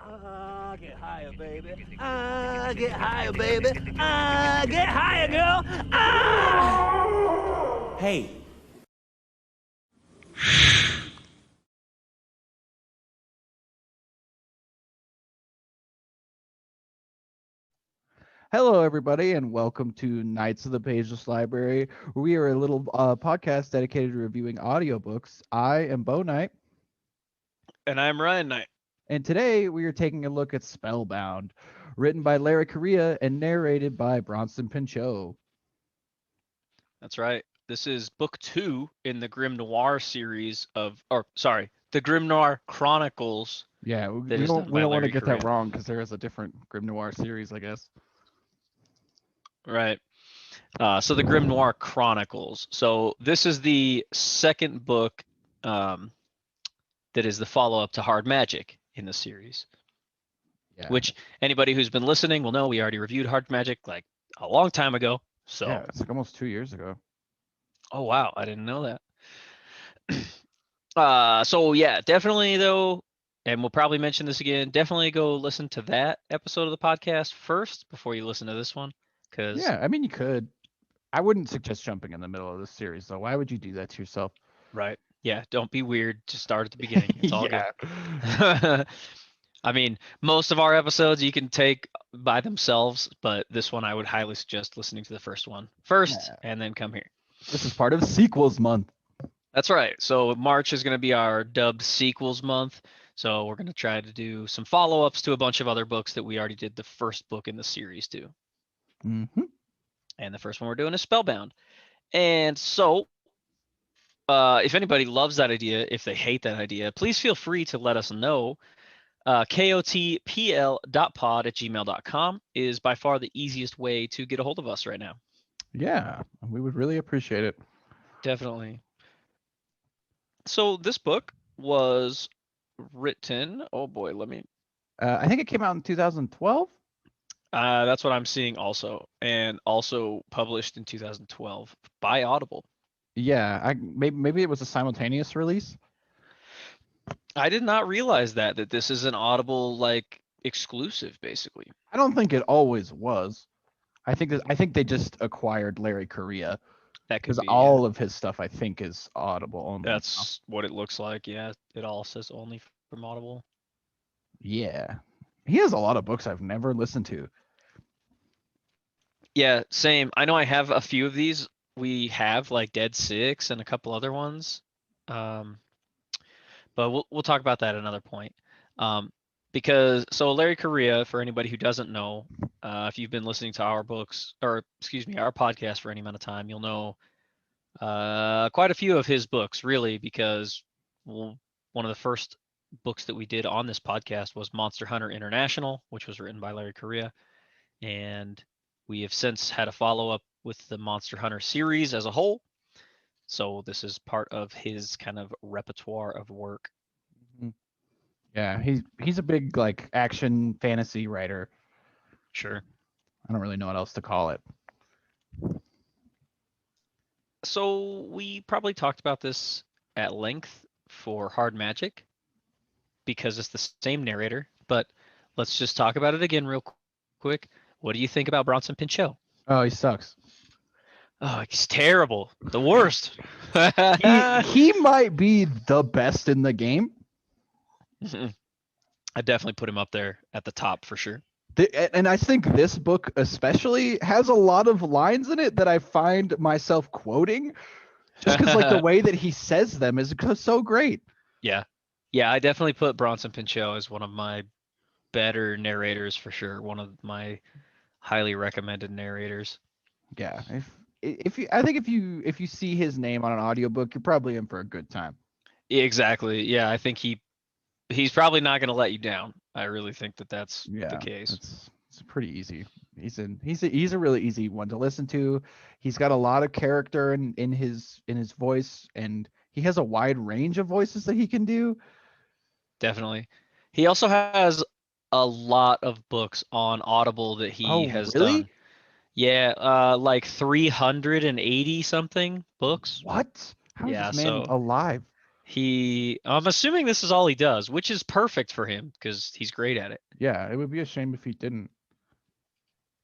Get higher, baby. Get higher, baby. Get higher, girl. Hey. Hello, everybody, and welcome to Knights of the Pageless Library. We are a little podcast dedicated to reviewing audiobooks. I am Bo Knight, And I'm Ryan Knight. and today we are taking a look at Spellbound, written by Larry Correia and narrated by Bronson Pinchot. That's right. This is book 2 in the Grimnoir series the Grimnoir Chronicles. Yeah, That we is don't done we by don't want to Larry get that Correia. wrong because there is a different Grimnoir series, I guess. Right. So the Grimnoir Chronicles. So this is the second book that is the follow-up to Hard Magic in the series. Yeah, Which anybody who's been listening will know we already reviewed Hard Magic like a long time ago. So yeah, it's like almost 2 years ago. oh wow, I didn't know that. So yeah, definitely though, and we'll probably mention this again. Definitely go listen to that episode of the podcast first before you listen to this one, because Yeah, I mean you could. I wouldn't suggest jumping in the middle of this series, though. Why would you do that to yourself? right, yeah, don't be weird. Just start at the beginning. It's all good. Yeah. I mean, most of our episodes you can take by themselves, but this one I would highly suggest listening to the first one first, Yeah. and then come here. This is part of sequels month. That's right. So March is going to be our dubbed sequels month. So we're going to try to do some follow-ups to a bunch of other books that we already did the first book in the series to. Mm-hmm. And the first one we're doing is Spellbound. And so if anybody loves that idea, if they hate that idea, please feel free to let us know. kotpl.pod@gmail.com is by far the easiest way to get a hold of us right now. Yeah, we would really appreciate it. Definitely. So this book was written, oh boy, let me I think it came out in 2012. that's what I'm seeing also, and also published in 2012 by Audible. Yeah, maybe it was a simultaneous release. I did not realize that this is an Audible like exclusive, basically. I don't think it always was. I think they just acquired Larry Correia That could because be, all yeah. of his stuff I think is Audible only now. That's what it looks like. Yeah, it all says only from Audible. Yeah, he has a lot of books I've never listened to. Yeah, same. I know I have a few of these. We have like Dead Six and a couple other ones. Um, but we'll talk about that at another point. Because so Larry Correia, for anybody who doesn't know, if you've been listening to our books or excuse me, our podcast for any amount of time, you'll know quite a few of his books, really, because well, one of the first books that we did on this podcast was Monster Hunter International, which was written by Larry Correia, and we have since had a follow up with the Monster Hunter series as a whole. So this is part of his kind of repertoire of work. Mhm. Yeah, he's a big like action fantasy writer. Sure. I don't really know what else to call it. So we probably talked about this at length for Hard Magic because it's the same narrator, but let's just talk about it again real quick. What do you think about Bronson Pinchot? Oh, he sucks. Oh, he's terrible. The worst. He might be the best in the game. I definitely put him up there at the top for sure. And I think this book especially has a lot of lines in it that I find myself quoting just because like the way that he says them is so great. Yeah. Yeah, I definitely put Bronson Pinchot as one of my better narrators for sure. One of my highly recommended narrators. Yeah. If you I think if you see his name on an audiobook, you're probably in for a good time. Yeah, exactly. Yeah, I think he's probably not going to let you down. I really think that that's Yeah. the case. It's pretty easy. He's a really easy one to listen to. He's got a lot of character in his voice, and he has a wide range of voices that he can do. Definitely. He also has a lot of books on Audible that he Oh, has really? done. Yeah, like 380 something books. What? How is Yeah, this man so alive? I'm assuming this is all he does, which is perfect for him because he's great at it. Yeah, it would be a shame if he didn't.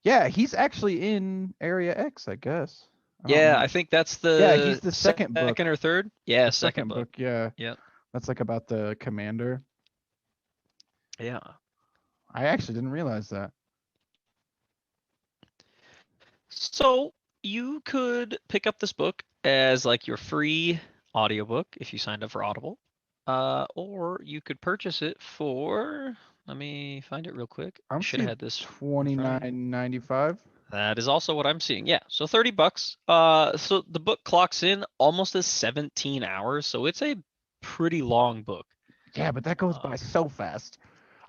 Yeah, he's actually in Area X, I guess. I don't Yeah, know. I think that's Yeah, he's the the second book. second or third. Yeah, The second second book. book, yeah. Yep. That's like about the commander. Yeah. I actually didn't realize that. So you could pick up this book as like your free audiobook if you signed up for Audible. Or you could purchase it for, let me find it real quick. I I'm should have seeing had this in front of me. $29.95. That is also what I'm seeing. Yeah, so $30. So the book clocks in almost as 17 hours, so it's a pretty long book. Yeah, but that goes by so fast.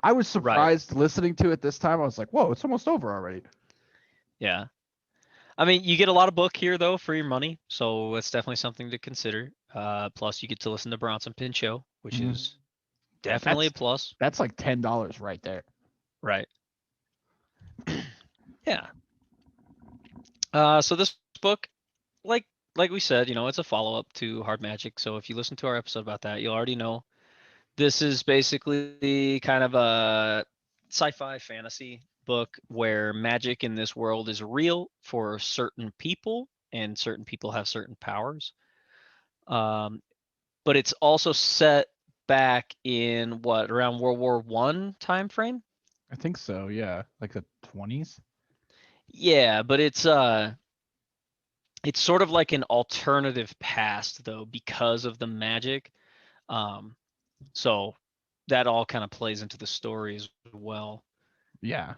I was Right. surprised listening to it this time. I was like, whoa, it's almost over already. Yeah. I mean, you get a lot of book here though for your money, so it's definitely something to consider. Plus you get to listen to Bronson Pinchot, which Mhm. is definitely a plus. That's like $10 right there. Right. Yeah. So this book, like we said, it's a follow-up to Hard Magic. So if you listen to our episode about that, you'll already know this is basically kind of a sci-fi fantasy book where magic in this world is real for certain people, and certain people have certain powers. Um, but it's also set back in what, around World War One time frame? I think so, yeah. Like the 20s. Yeah, but it's sort of like an alternative past though because of the magic. Um, so that all kind of plays into the story as well. Yeah.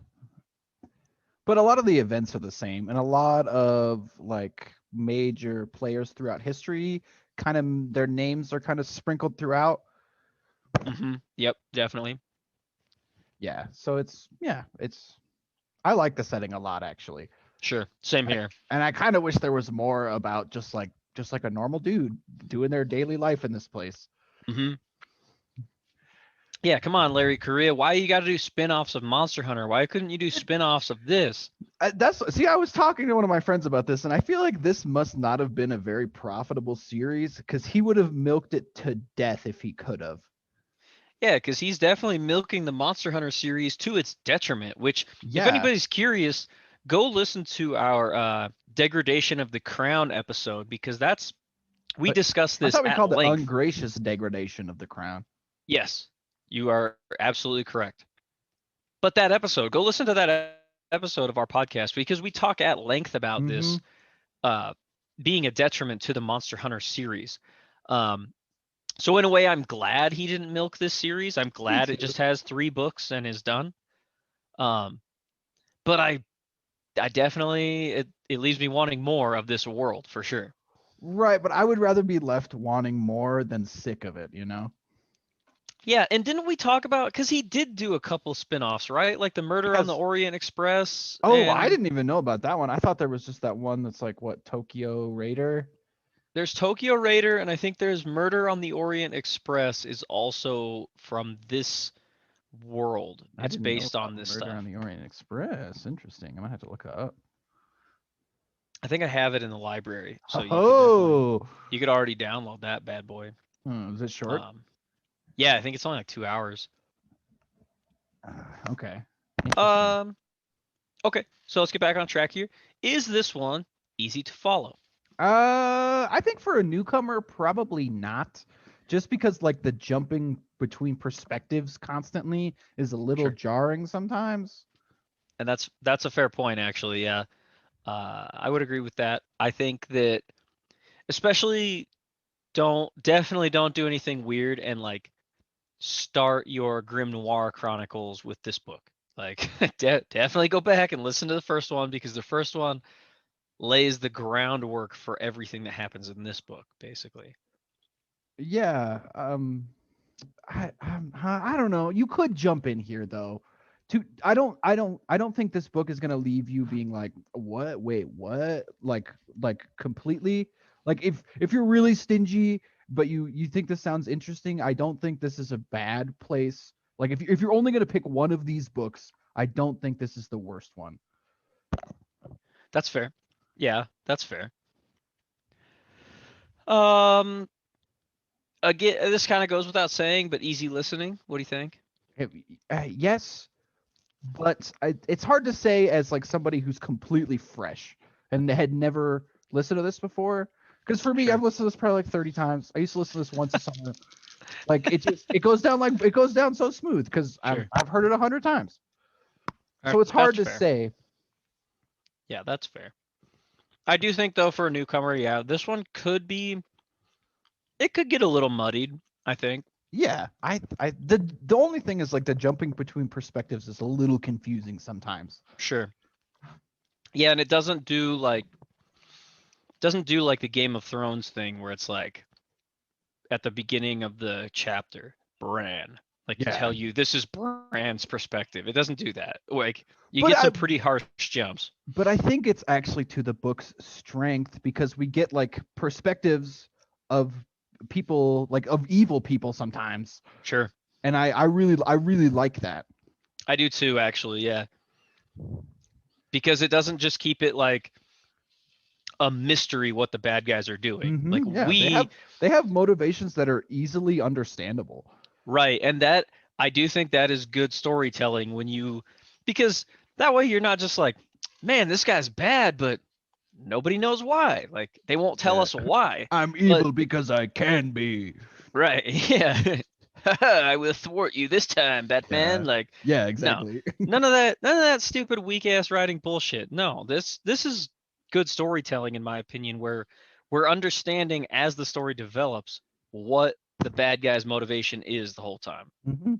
But a lot of the events are the same, and a lot of like major players throughout history kind of their names are kind of sprinkled throughout. Yep, definitely. Yeah. So it's I like the setting a lot actually. Sure. Same here. And I kind of wish there was more about just like a normal dude doing their daily life in this place. hmm Yeah, come on, Larry Correia. Why you got to do spin-offs of Monster Hunter? Why couldn't you do spin-offs of this? I was talking to one of my friends about this, and I feel like this must not have been a very profitable series because he would have milked it to death if he could have. Yeah, because he's definitely milking the Monster Hunter series to its detriment, which, Yeah. if anybody's curious, go listen to our Degradation of the Crown episode, because we discussed I this thought we at called it length. ungracious degradation of the crown. Yes, you are absolutely correct. But that episode, go listen to that episode of our podcast, because we talk at length about this being a detriment to the Monster Hunter series. So in a way, I'm glad he didn't milk this series. I'm glad it just has 3 books and is done. But I definitely, it leaves me wanting more of this world for sure. Right, but I would rather be left wanting more than sick of it, you know? Yeah, and didn't we talk about, because he did do a couple spin-offs, right? Like the Murder on the Orient Express. Oh, I didn't even know about that one. I thought there was just that one that's like, what, Tokyo Raider? There's Tokyo Raider, and I think there's Murder on the Orient Express is also from this world. It's based on this Murder stuff. on the Orient Express. Interesting. I might have to look it up. I think I have it in the library, so you could already download that bad boy. Is it short? Yeah, I think it's only like 2 hours. Okay. Okay, so let's get back on track here. Is this one easy to follow? I think for a newcomer, probably not. Just because like the jumping between perspectives constantly is a little jarring sometimes. And that's a fair point, actually. Yeah, I would agree with that. I think that especially definitely don't do anything weird and like start your Grimnoir Chronicles with this book. Like definitely go back and listen to the first one, because the first one lays the groundwork for everything that happens in this book, basically. Yeah. I don't know. You could jump in here though. I don't think this book is gonna leave you being like, what? Wait, what? Like completely. Like if you're really stingy, but you think this sounds interesting, I don't think this is a bad place. Like if you're only gonna pick one of these books, I don't think this is the worst one. That's fair. Yeah, that's fair. again, this kind of goes without saying, but easy listening. What do you think? Yes, but it's hard to say as like somebody who's completely fresh and had never listened to this before. Because for me, Sure. I've listened to this probably like 30 times. I used to listen to this once a summer. Like it goes down so smooth because Sure. I've heard it 100 times. All So right, it's hard to that's fair. say. Yeah, that's fair. I do think though, for a newcomer, yeah, this one could be. It could get a little muddied. I think. Yeah, the only thing is like the jumping between perspectives is a little confusing sometimes. Sure. Yeah, and it doesn't do like the Game of Thrones thing where it's like at the beginning of the chapter, Bran, like to Yeah. tell you this is Bran's perspective. It doesn't do that. Like you But get some pretty harsh jumps. But I think it's actually to the book's strength because we get like perspectives of people, like of evil people sometimes, Sure. and I really like that. I do too, actually, yeah. Because it doesn't just keep it like a mystery what the bad guys are doing. Mhm, Like yeah, they have motivations that are easily understandable. right, and that I do think that is good storytelling when you because that way you're not just like, man, this guy's bad, but nobody knows why. Like they won't tell Yeah. us why. I'm evil because I can be. Right. Yeah. I will thwart you this time, Batman. Yeah. Like Yeah, no. exactly. None of that stupid weak ass writing bullshit. No, this is good storytelling in my opinion where we're understanding as the story develops what the bad guy's motivation is the whole time. Mhm.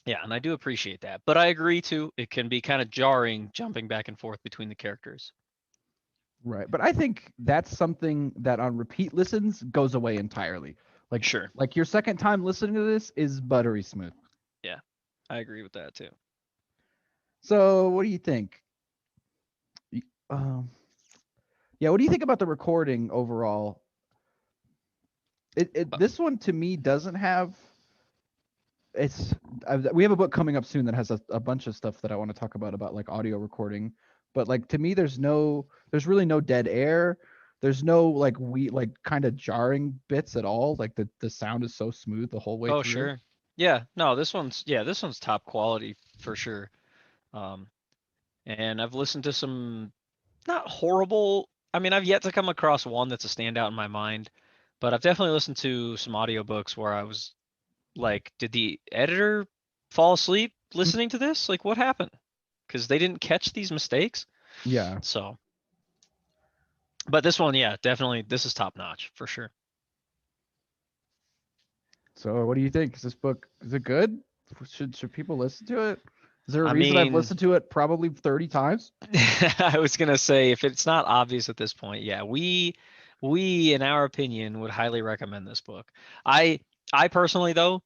Yeah, and I do appreciate that. But I agree too, it can be kind of jarring jumping back and forth between the characters. Right, but I think that's something that on repeat listens goes away entirely. Like Sure. like your second time listening to this is buttery smooth. I agree with that too. So, what do you think? Y- Um, yeah, what do you think about the recording overall? This one to me doesn't have. We have a book coming up soon that has a bunch of stuff that I want to talk about like audio recording, but like to me, there's really no dead air. There's no like kind of jarring bits at all. Like the sound is so smooth the whole way Oh, through. sure. Yeah, no, this one's top quality for sure. Um, and I've listened to some not horrible. I mean, I've yet to come across one that's a standout in my mind, but I've definitely listened to some audiobooks where I was like, did the editor fall asleep listening to this? Like, what happened? Because they didn't catch these mistakes. Yeah. So, but this one, yeah, definitely, this is top notch for sure. So, what do you think? Is it good? Should people listen to it? Is there a I reason I've mean- listened to it probably 30 times? I was gonna say if it's not obvious at this point, yeah, we in our opinion would highly recommend this book. I personally though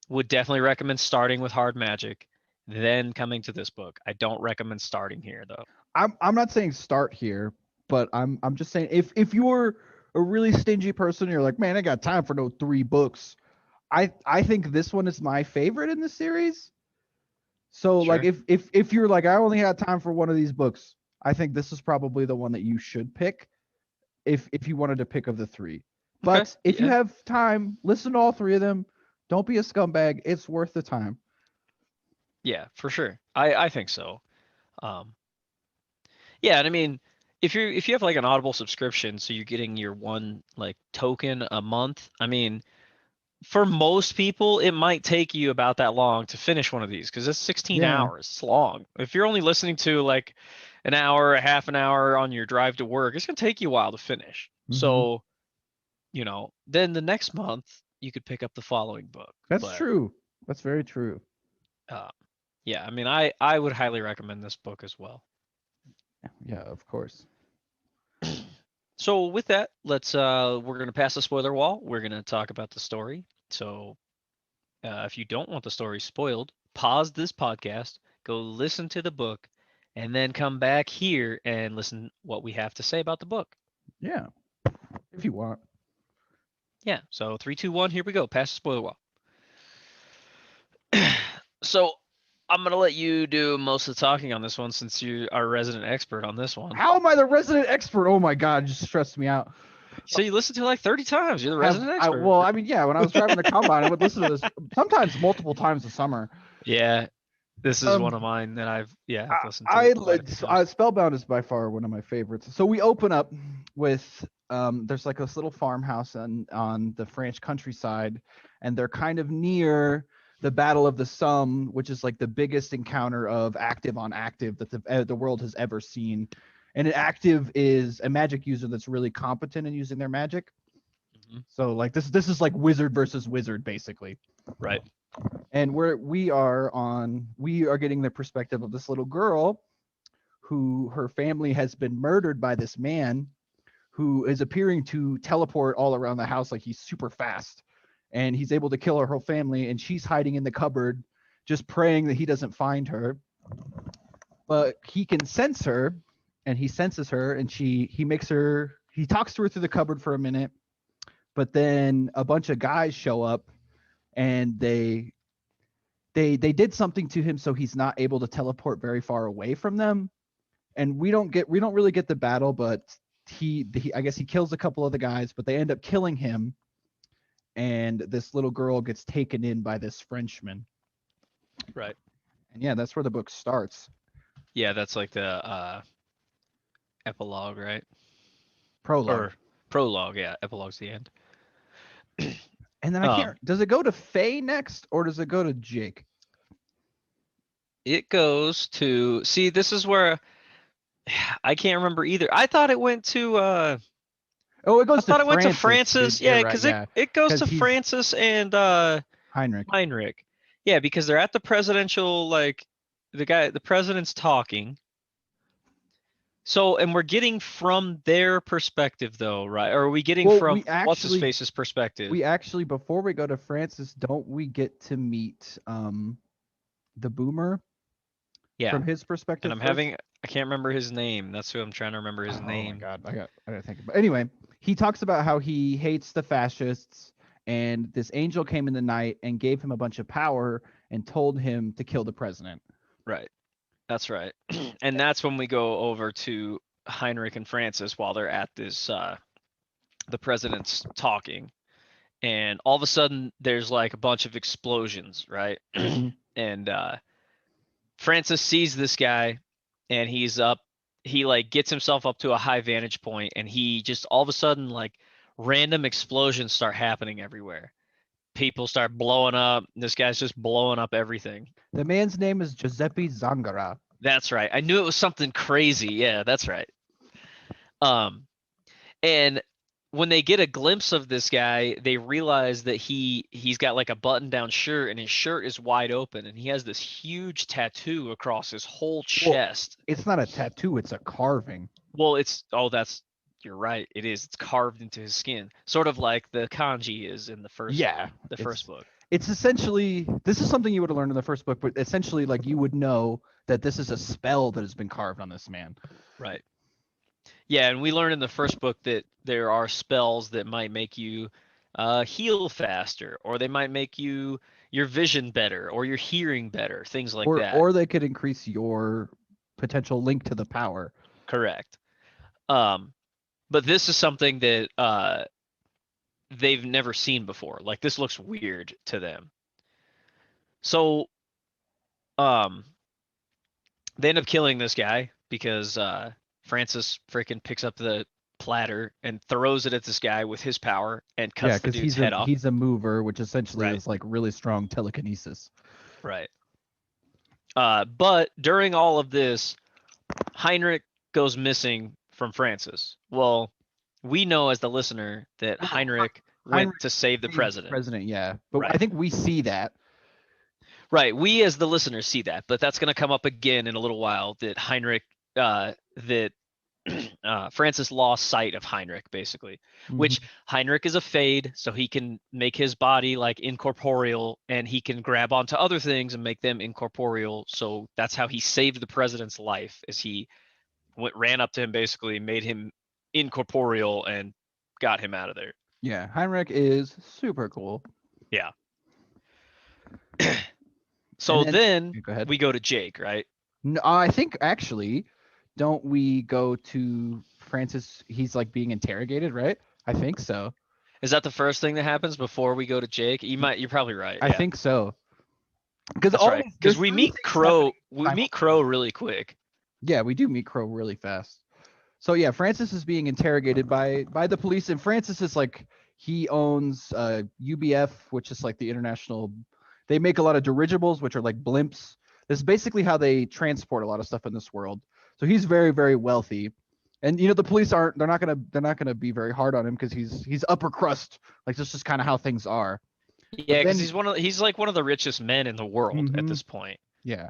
would definitely recommend starting with Hard Magic, then coming to this book. I don't recommend starting here though. I'm not saying start here, but I'm just saying if you're a really stingy person, you're like, man, I got time for no 3 books. I think this one is my favorite in the series. So like Sure. if you're like I only had time for one of these books, I think this is probably the one that you should pick if you wanted to pick of the 3. But Okay, if you yeah. have time, listen to all 3 of them. Don't be a scumbag. It's worth the time. Yeah, for sure. I think so. Yeah, and I mean, if you have like an Audible subscription, so you're getting your one like token a month. I mean, for most people, it might take you about that long to finish one of these because it's 16 Yeah. hours. It's long. If you're only listening to like an hour, a half an hour on your drive to work, it's gonna take you a while to finish. Mhm. So, then the next month you could pick up the following book. That's But, true. That's very true. Yeah, I mean, I would highly recommend this book as well. Yeah, of course. So with that, we're gonna pass the spoiler wall. We're gonna talk about the story. So if you don't want the story spoiled, pause this podcast, go listen to the book, and then come back here and listen what we have to say about the book. Yeah. If you want. Yeah. So 3, 2, 1, here we go. Pass the spoiler wall. So I'm gonna let you do most of the talking on this one since you are a resident expert on this one. How am I the resident expert? Oh my god, it just stressed me out. So you listened to it like 30 times. You're the Have- resident I, expert. well, I mean, yeah, when I was driving the combine, I would listen to this sometimes multiple times a summer. Yeah, this is Um, one of mine that I've listened to I, it quite a few times. Spellbound is by far one of my favorites. So we open up with there's like this little farmhouse on the French countryside, and they're kind of near the Battle of the Somme, which is like the biggest encounter of active on active that the world has ever seen. And an active is a magic user that's really competent in using their magic. Mhm. So like this is like wizard versus wizard basically. Right. And we are getting the perspective of this little girl who her family has been murdered by this man who is appearing to teleport all around the house like he's super fast, and he's able to kill her whole family, and she's hiding in the cupboard just praying that he doesn't find her. But he can sense her, and he senses her, and he talks to her through the cupboard for a minute, but then a bunch of guys show up, and they did something to him so he's not able to teleport very far away from them. And we don't really get the battle, but he I guess he kills a couple of the guys, but they end up killing him, and this little girl gets taken in by this Frenchman. Right. And yeah, that's where the book starts. Yeah, that's like the epilogue, right? Prologue. Or prologue, yeah. Epilogue's the end. And then I can't. Does it go to Faye next, or does it go to Jake? It goes to this is where I can't remember either. I thought it went to Oh, it goes I thought to it went to Francis. Francis. Yeah, You're because right, it goes 'Cause to he's- Francis and Heinrich. Yeah, because they're at the presidential, like the president's talking. So, and we're getting from their perspective though, right? Or are we getting Well, from we what's his actually- face's perspective? We actually, before we go to Francis, don't we get to meet the boomer Yeah. from his perspective? And first? I can't remember his name. That's who I'm trying to remember his name. Oh my god, I gotta think about. Anyway, he talks about how he hates the fascists, and this angel came in the night and gave him a bunch of power and told him to kill the president. Right. That's right. And that's when we go over to Heinrich and Francis while they're at this the president's talking. And all of a sudden there's like a bunch of explosions, right? And Francis sees this guy, and he like gets himself up to a high vantage point, and he just all of a sudden, like, random explosions start happening everywhere. People start blowing up. This guy's just blowing up everything. The man's name is Giuseppe Zangara. That's right. I knew it was something crazy. Yeah, that's right. And when they get a glimpse of this guy, they realize that he's got like a button-down shirt, and his shirt is wide open, and he has this huge tattoo across his whole chest. It's not a tattoo; it's a carving. Well, you're right. It is. It's carved into his skin, sort of like the kanji is in the first. First book. It's essentially, this is something you would have learned in the first book, but essentially, like, you would know that this is a spell that has been carved on this man. Right. Yeah, and we learned in the first book that there are spells that might make you heal faster, or they might make your vision better, or your hearing better, things like that. Or they could increase your potential link to the power. Correct. But this is something that they've never seen before. Like, this looks weird to them. So they end up killing this guy because Francis freaking picks up the platter and throws it at this guy with his power and cuts the dude's head off. He's a mover, which essentially Right. is like really strong telekinesis. Right. But during all of this, Heinrich goes missing from Francis. Well, we know as the listener that Heinrich went to save the president. Yeah. But Right. I think we see that. Right. We as the listeners see that, but that's going to come up again in a little while, that Heinrich, Francis lost sight of Heinrich, basically, which Heinrich is a fade, so he can make his body like incorporeal, and he can grab onto other things and make them incorporeal. So that's how he saved the president's life, is he ran up to him, basically made him incorporeal and got him out of there. Yeah. Heinrich is super cool. Yeah. So And then go ahead. we go to Jake, right? No, I think actually, don't we go to Francis? He's like being interrogated, right? I think so. Is that the first thing that happens before we go to Jake? You're probably right. I Yeah, think so. Because that's right. Because there's we three meet things Crow. happening We meet Crow simultaneously. really quick. Yeah, we do meet Crow really fast. So yeah, Francis is being interrogated by the police, and Francis is like, he owns UBF, which is like the international. They make a lot of dirigibles, which are like blimps. This is basically how they transport a lot of stuff in this world. So he's very, very wealthy, and the police aren't. They're not gonna be very hard on him because he's upper crust. Like this is kind of how things are. Yeah, But because then, he's like one of the richest men in the world at Mhm, this point. yeah.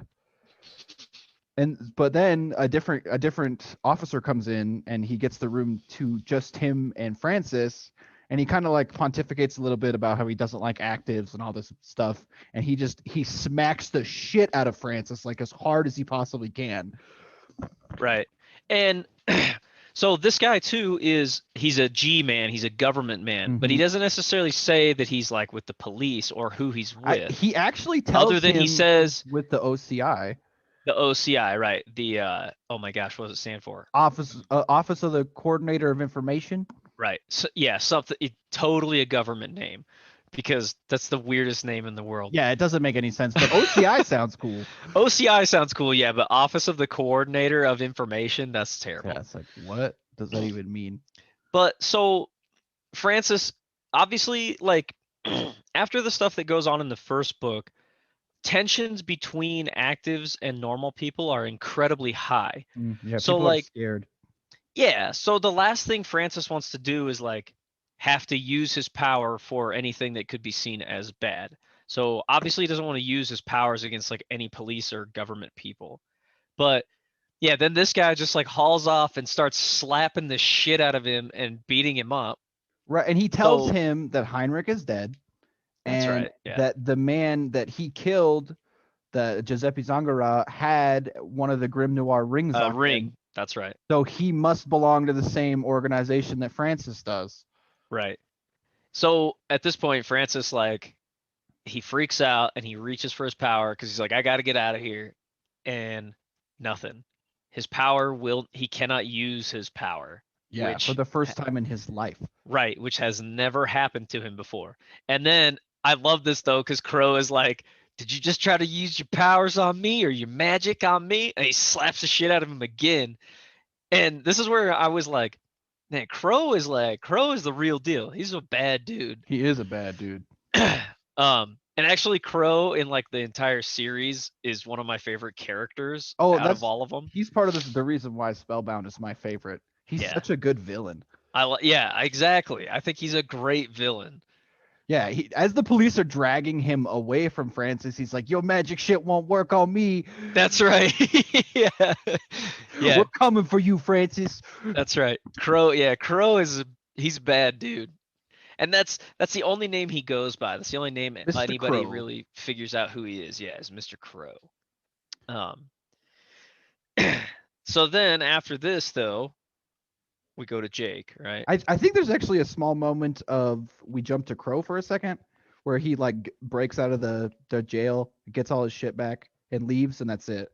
But then a different officer comes in and he gets the room to just him and Francis, and he kind of like pontificates a little bit about how he doesn't like actives and all this stuff, and he smacks the shit out of Francis like as hard as he possibly can. Right. And so this guy too he's a G man, he's a government man, but he Mhm. doesn't necessarily say that he's like with the police or who he's with. He actually Other tells than he him says with the OCI, the OCI, right? The oh my gosh, what does it stand for? Office of the Coordinator of Information. Right. So, yeah, totally a government name because that's the weirdest name in the world. Yeah, it doesn't make any sense, but OCI sounds cool. OCI sounds cool, yeah, but Office of the Coordinator of Information, that's terrible. Yeah, it's like, what does that even mean? But so Francis, obviously, like after the stuff that goes on in the first book, tensions between actives and normal people are incredibly high. Yeah, So people are like, scared. yeah, so the last thing Francis wants to do is like have to use his power for anything that could be seen as bad. So obviously he doesn't want to use his powers against like any police or government people. But yeah, then this guy just like hauls off and starts slapping the shit out of him and beating him up. Right, and he tells So him that Heinrich is dead, that's and right. Yeah. that the man that he killed, the Giuseppe Zangara, had one of the Grimnoir rings on Ring. him. That's right. So he must belong to the same organization that Francis does. Right. So at this point, Francis like he freaks out and he reaches for his power because he's like, I got to get out of here, and nothing. His power he cannot use his power. Yeah, for the first time in his life. Right, which has never happened to him before. And then I love this though, because Crow is like, did you just try to use your powers on me or your magic on me? And he slaps the shit out of him again. And this is where I was like, man, Crow is the real deal. He's a bad dude. He is a bad dude. And actually Crow in like the entire series is one of my favorite characters out of all of them. He's part of the reason why Spellbound is my favorite. He's such a good villain. Yeah, exactly. I think he's a great villain. Yeah, as the police are dragging him away from Francis, he's like, "Your magic shit won't work on me." That's right. Yeah. Yeah. We're coming for you, Francis. That's right. Crow, yeah, Crow he's a bad dude. And that's the only name he goes by. That's the only name Mr. anybody Crow. really figures out who he is. Yeah, is Mr. Crow. So then after this though, we go to Jake, right? I think there's actually a small moment of we jump to Crow for a second where he like breaks out of the jail, gets all his shit back, and leaves, and that's it.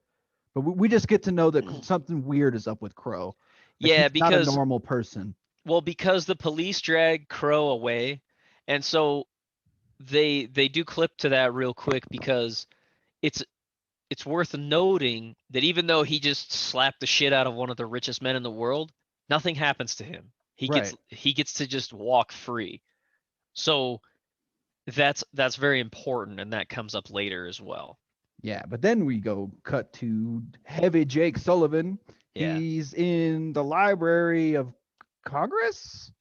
But we just get to know that something weird is up with Crow. Like, Yeah, he's not a because normal person. well, because the police drag Crow away, and so they do clip to that real quick because it's worth noting that even though he just slapped the shit out of one of the richest men in the world, nothing happens to him. He gets to just walk free. So that's very important, and that comes up later as well. Yeah, but then we cut to Heavy Jake Sullivan. Yeah. He's in the Library of Congress.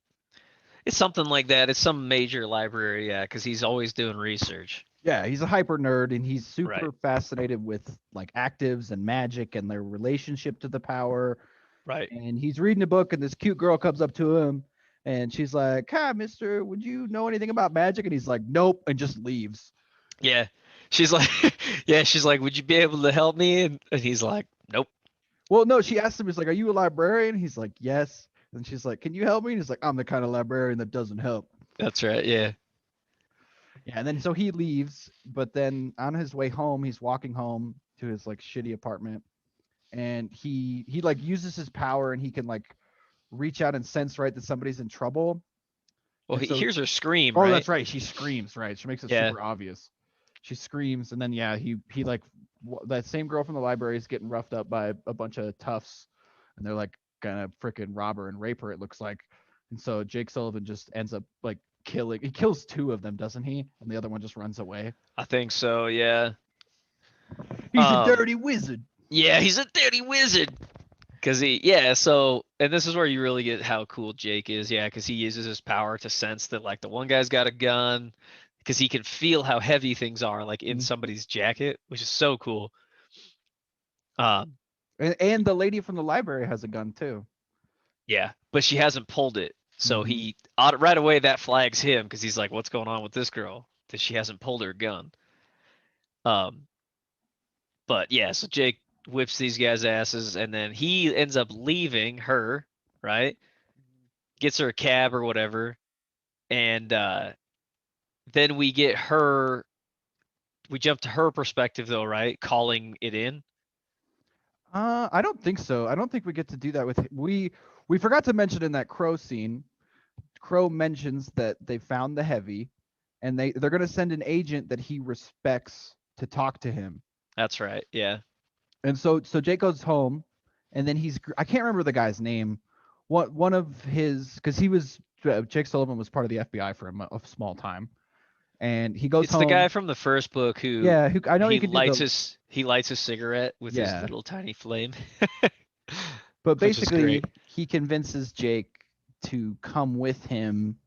It's something like that. It's some major library, yeah, because he's always doing research. Yeah, he's a hyper nerd, and he's super Right. fascinated with like actives and magic and their relationship to the power. Right. And he's reading a book, and this cute girl comes up to him, and she's like, "Hi, mister, would you know anything about magic?" And he's like, "Nope," and just leaves. Yeah. She's like, would you be able to help me? And he's like, nope. Well, no, she asked him, he's like, "Are you a librarian?" He's like, "Yes." And she's like, "Can you help me?" And he's like, "I'm the kind of librarian that doesn't help." That's right. Yeah. Yeah, and then so he leaves, but then on his way home, he's walking home to his like shitty apartment, and he like uses his power, and he can like reach out and sense right that somebody's in trouble. Well, And he so, hears her scream, oh, right? that's right. She screams, right? She makes it Yeah. super obvious. She screams, and then yeah, he like that same girl from the library is getting roughed up by a bunch of toughs, and they're like gonna freaking rob her and rape her. It looks like, and so Jake Sullivan just ends up like killing. He kills two of them, doesn't he? And the other one just runs away. I think so. Yeah. He's a dirty wizard. Yeah, he's a dirty wizard. Cause yeah. So, and this is where you really get how cool Jake is. Yeah, because he uses his power to sense that like the one guy's got a gun, because he can feel how heavy things are like in somebody's jacket, which is so cool. And the lady from the library has a gun too. Yeah, but she hasn't pulled it. So Mhm. he right away that flags him because he's like, "What's going on with this girl? That she hasn't pulled her gun." But yeah, so Jake whips these guys' asses, and then he ends up leaving her, right? Gets her a cab or whatever, and then we get her. We jump to her perspective though, right? Calling it in. I don't think so. I don't think we get to do that with we forgot to mention in that Crow scene. Crow mentions that they found the heavy, and they're gonna send an agent that he respects to talk to him. That's right. Yeah. And so Jake goes home, and then I can't remember the guy's name. One of his, because he was Jake Sullivan was part of the FBI for a small time, and he goes It's home. the guy from the first book who who I know he he could lights do he lights his cigarette with his Yeah. little tiny flame. But which is basically, great. he convinces Jake to come with him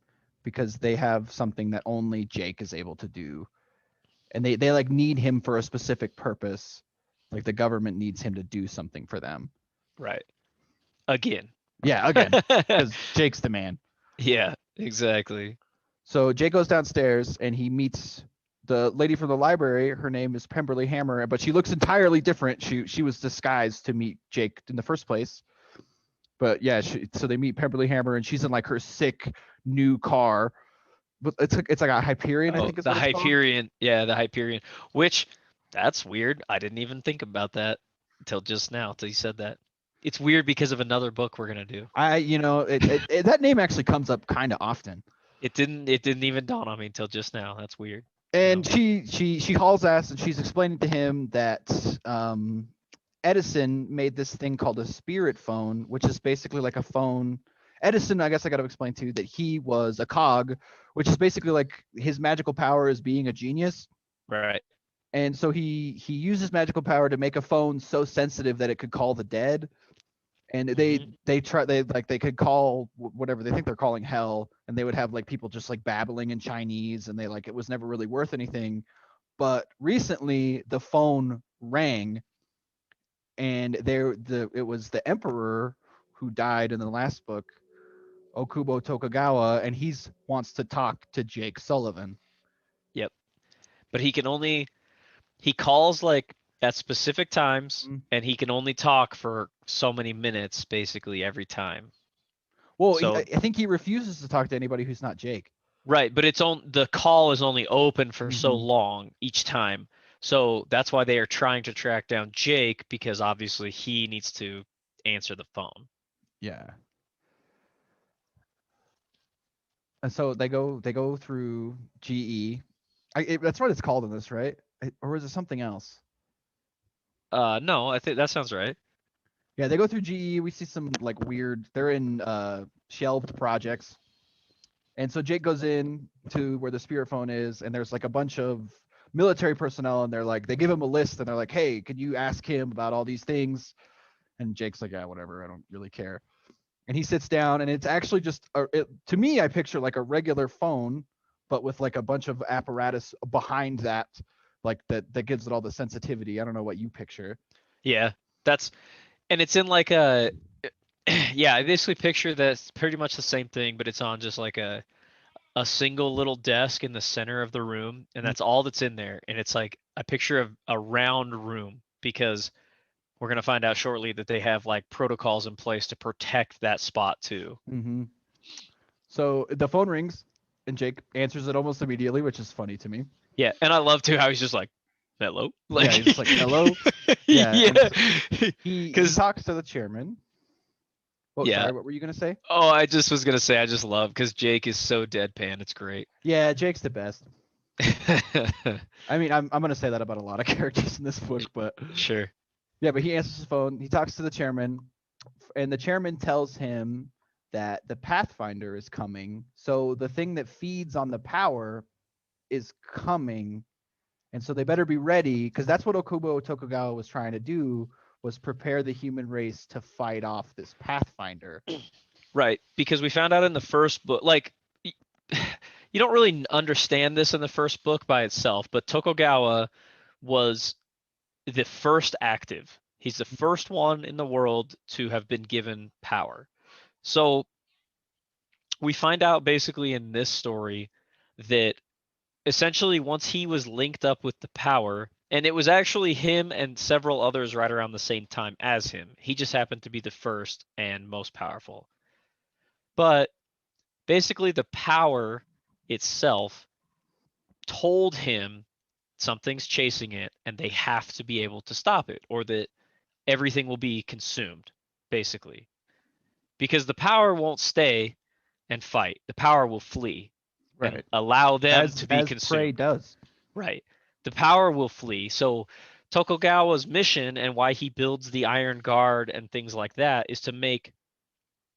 because they have something that only Jake is able to do, and they like need him for a specific purpose. Like the government needs him to do something for them. Right. Again. Yeah, again, because Jake's the man. Yeah, exactly. So Jake goes downstairs and he meets the lady from the library. Her name is Pemberley Hammer, but she looks entirely different. She was disguised to meet Jake in the first place. But yeah, so they meet Pemberley Hammer, and she's in like her sick new car. But it's like a Hyperion, I think. Is The what it's called. Hyperion. Yeah, the Hyperion. Which, that's weird. I didn't even think about that until just now, till you said that. It's weird because of another book we're gonna do. That name actually comes up kind of often. It didn't even dawn on me until just now. That's weird. And she hauls ass, and she's explaining to him that Edison made this thing called a spirit phone, which is basically like a phone. Edison, I guess I got to explain to you that he was a cog, which is basically like his magical power is being a genius. Right. And so he uses magical power to make a phone so sensitive that it could call the dead. And they could call whatever they think they're calling hell, and they would have like people just like babbling in Chinese, and it was never really worth anything. But recently the phone rang, and it was the emperor who died in the last book, Okubo Tokugawa, and he wants to talk to Jake Sullivan. Yep. But he calls like at specific times, and he can only talk for so many minutes basically every time. Well, So, I think he refuses to talk to anybody who's not Jake. Right, but the call is only open for so long each time. So that's why they are trying to track down Jake, because obviously he needs to answer the phone. Yeah. And so they go through GE. That's what it's called in this, right? Or is it something else? No, I think that sounds right. Yeah, they go through GE. We see some like weird. They're in shelved projects, and so Jake goes in to where the spirit phone is, and there's like a bunch of military personnel, and they give him a list, and they're like, "Hey, could you ask him about all these things?" And Jake's like, "Yeah, whatever. I don't really care." And he sits down, and it's actually just to me, I picture like a regular phone, but with like a bunch of apparatus behind that, like that gives it all the sensitivity. I don't know what you picture. Yeah, and it's in like a, yeah, I basically picture that's pretty much the same thing, but it's on just like a single little desk in the center of the room, and that's all that's in there. And it's like a picture of a round room, because we're gonna find out shortly that they have like protocols in place to protect that spot too. Mm-hmm. So the phone rings, and Jake answers it almost immediately, which is funny to me. Yeah, and I love too how he's just like, "Hello." Like, yeah, he's just like, "Hello." Yeah. He talks to the chairman. Oh, Yeah. sorry. What were you gonna say? Oh, I just was gonna say I just love because Jake is so deadpan. It's great. Yeah, Jake's the best. I mean, I'm gonna say that about a lot of characters in this book, but Sure. yeah. But he answers his phone. He talks to the chairman, and the chairman tells him that the Pathfinder is coming. So the thing that feeds on the power is coming, and so they better be ready because that's what Okubo Tokugawa was trying to do, was prepare the human race to fight off this Pathfinder. Right, because we found out in the first book, like, you don't really understand this in the first book by itself, but Tokugawa was the first active. He's the first one in the world to have been given power. So we find out basically in this story that essentially once he was linked up with the power, and it was actually him and several others right around the same time as him. He just happened to be the first and most powerful. But basically the power itself told him something's chasing it and they have to be able to stop it, or that everything will be consumed, basically. Because the power won't stay and fight. The power will flee and Right. allow them to be As consumed. Prey does. Right. The power will flee. So Tokugawa's mission and why he builds the Iron Guard and things like that is to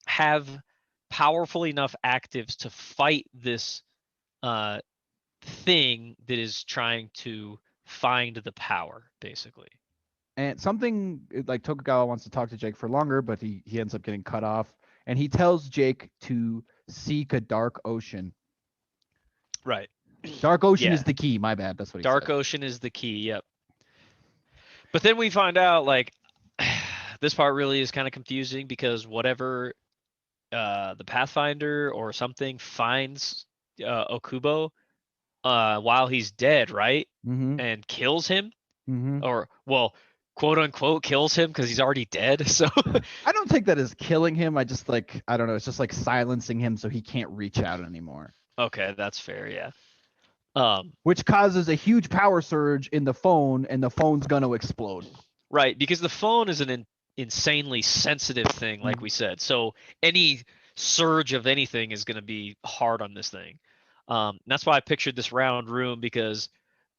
have powerful enough actives to fight this thing that is trying to find the power, basically. And something like Tokugawa wants to talk to Jake for longer, but he ends up getting cut off. And he tells Jake to seek a dark ocean. Right. Dark ocean Yeah. is the key. My bad. That's what he Dark said. ocean is the key. Yep. But then we find out, like, this part really is kind of confusing because whatever the Pathfinder or something finds Okubo while he's dead, right? Mm-hmm. And kills him, Mm-hmm. or, well, quote unquote kills him because he's already dead. So I don't take that as killing him. I just like, I don't know. It's just like silencing him so he can't reach out anymore. okay, that's fair. Yeah. Which causes a huge power surge in the phone, and the phone's gonna explode. Right, because the phone is an insanely sensitive thing, like we said. So any surge of anything is going to be hard on this thing. That's why I pictured this round room, because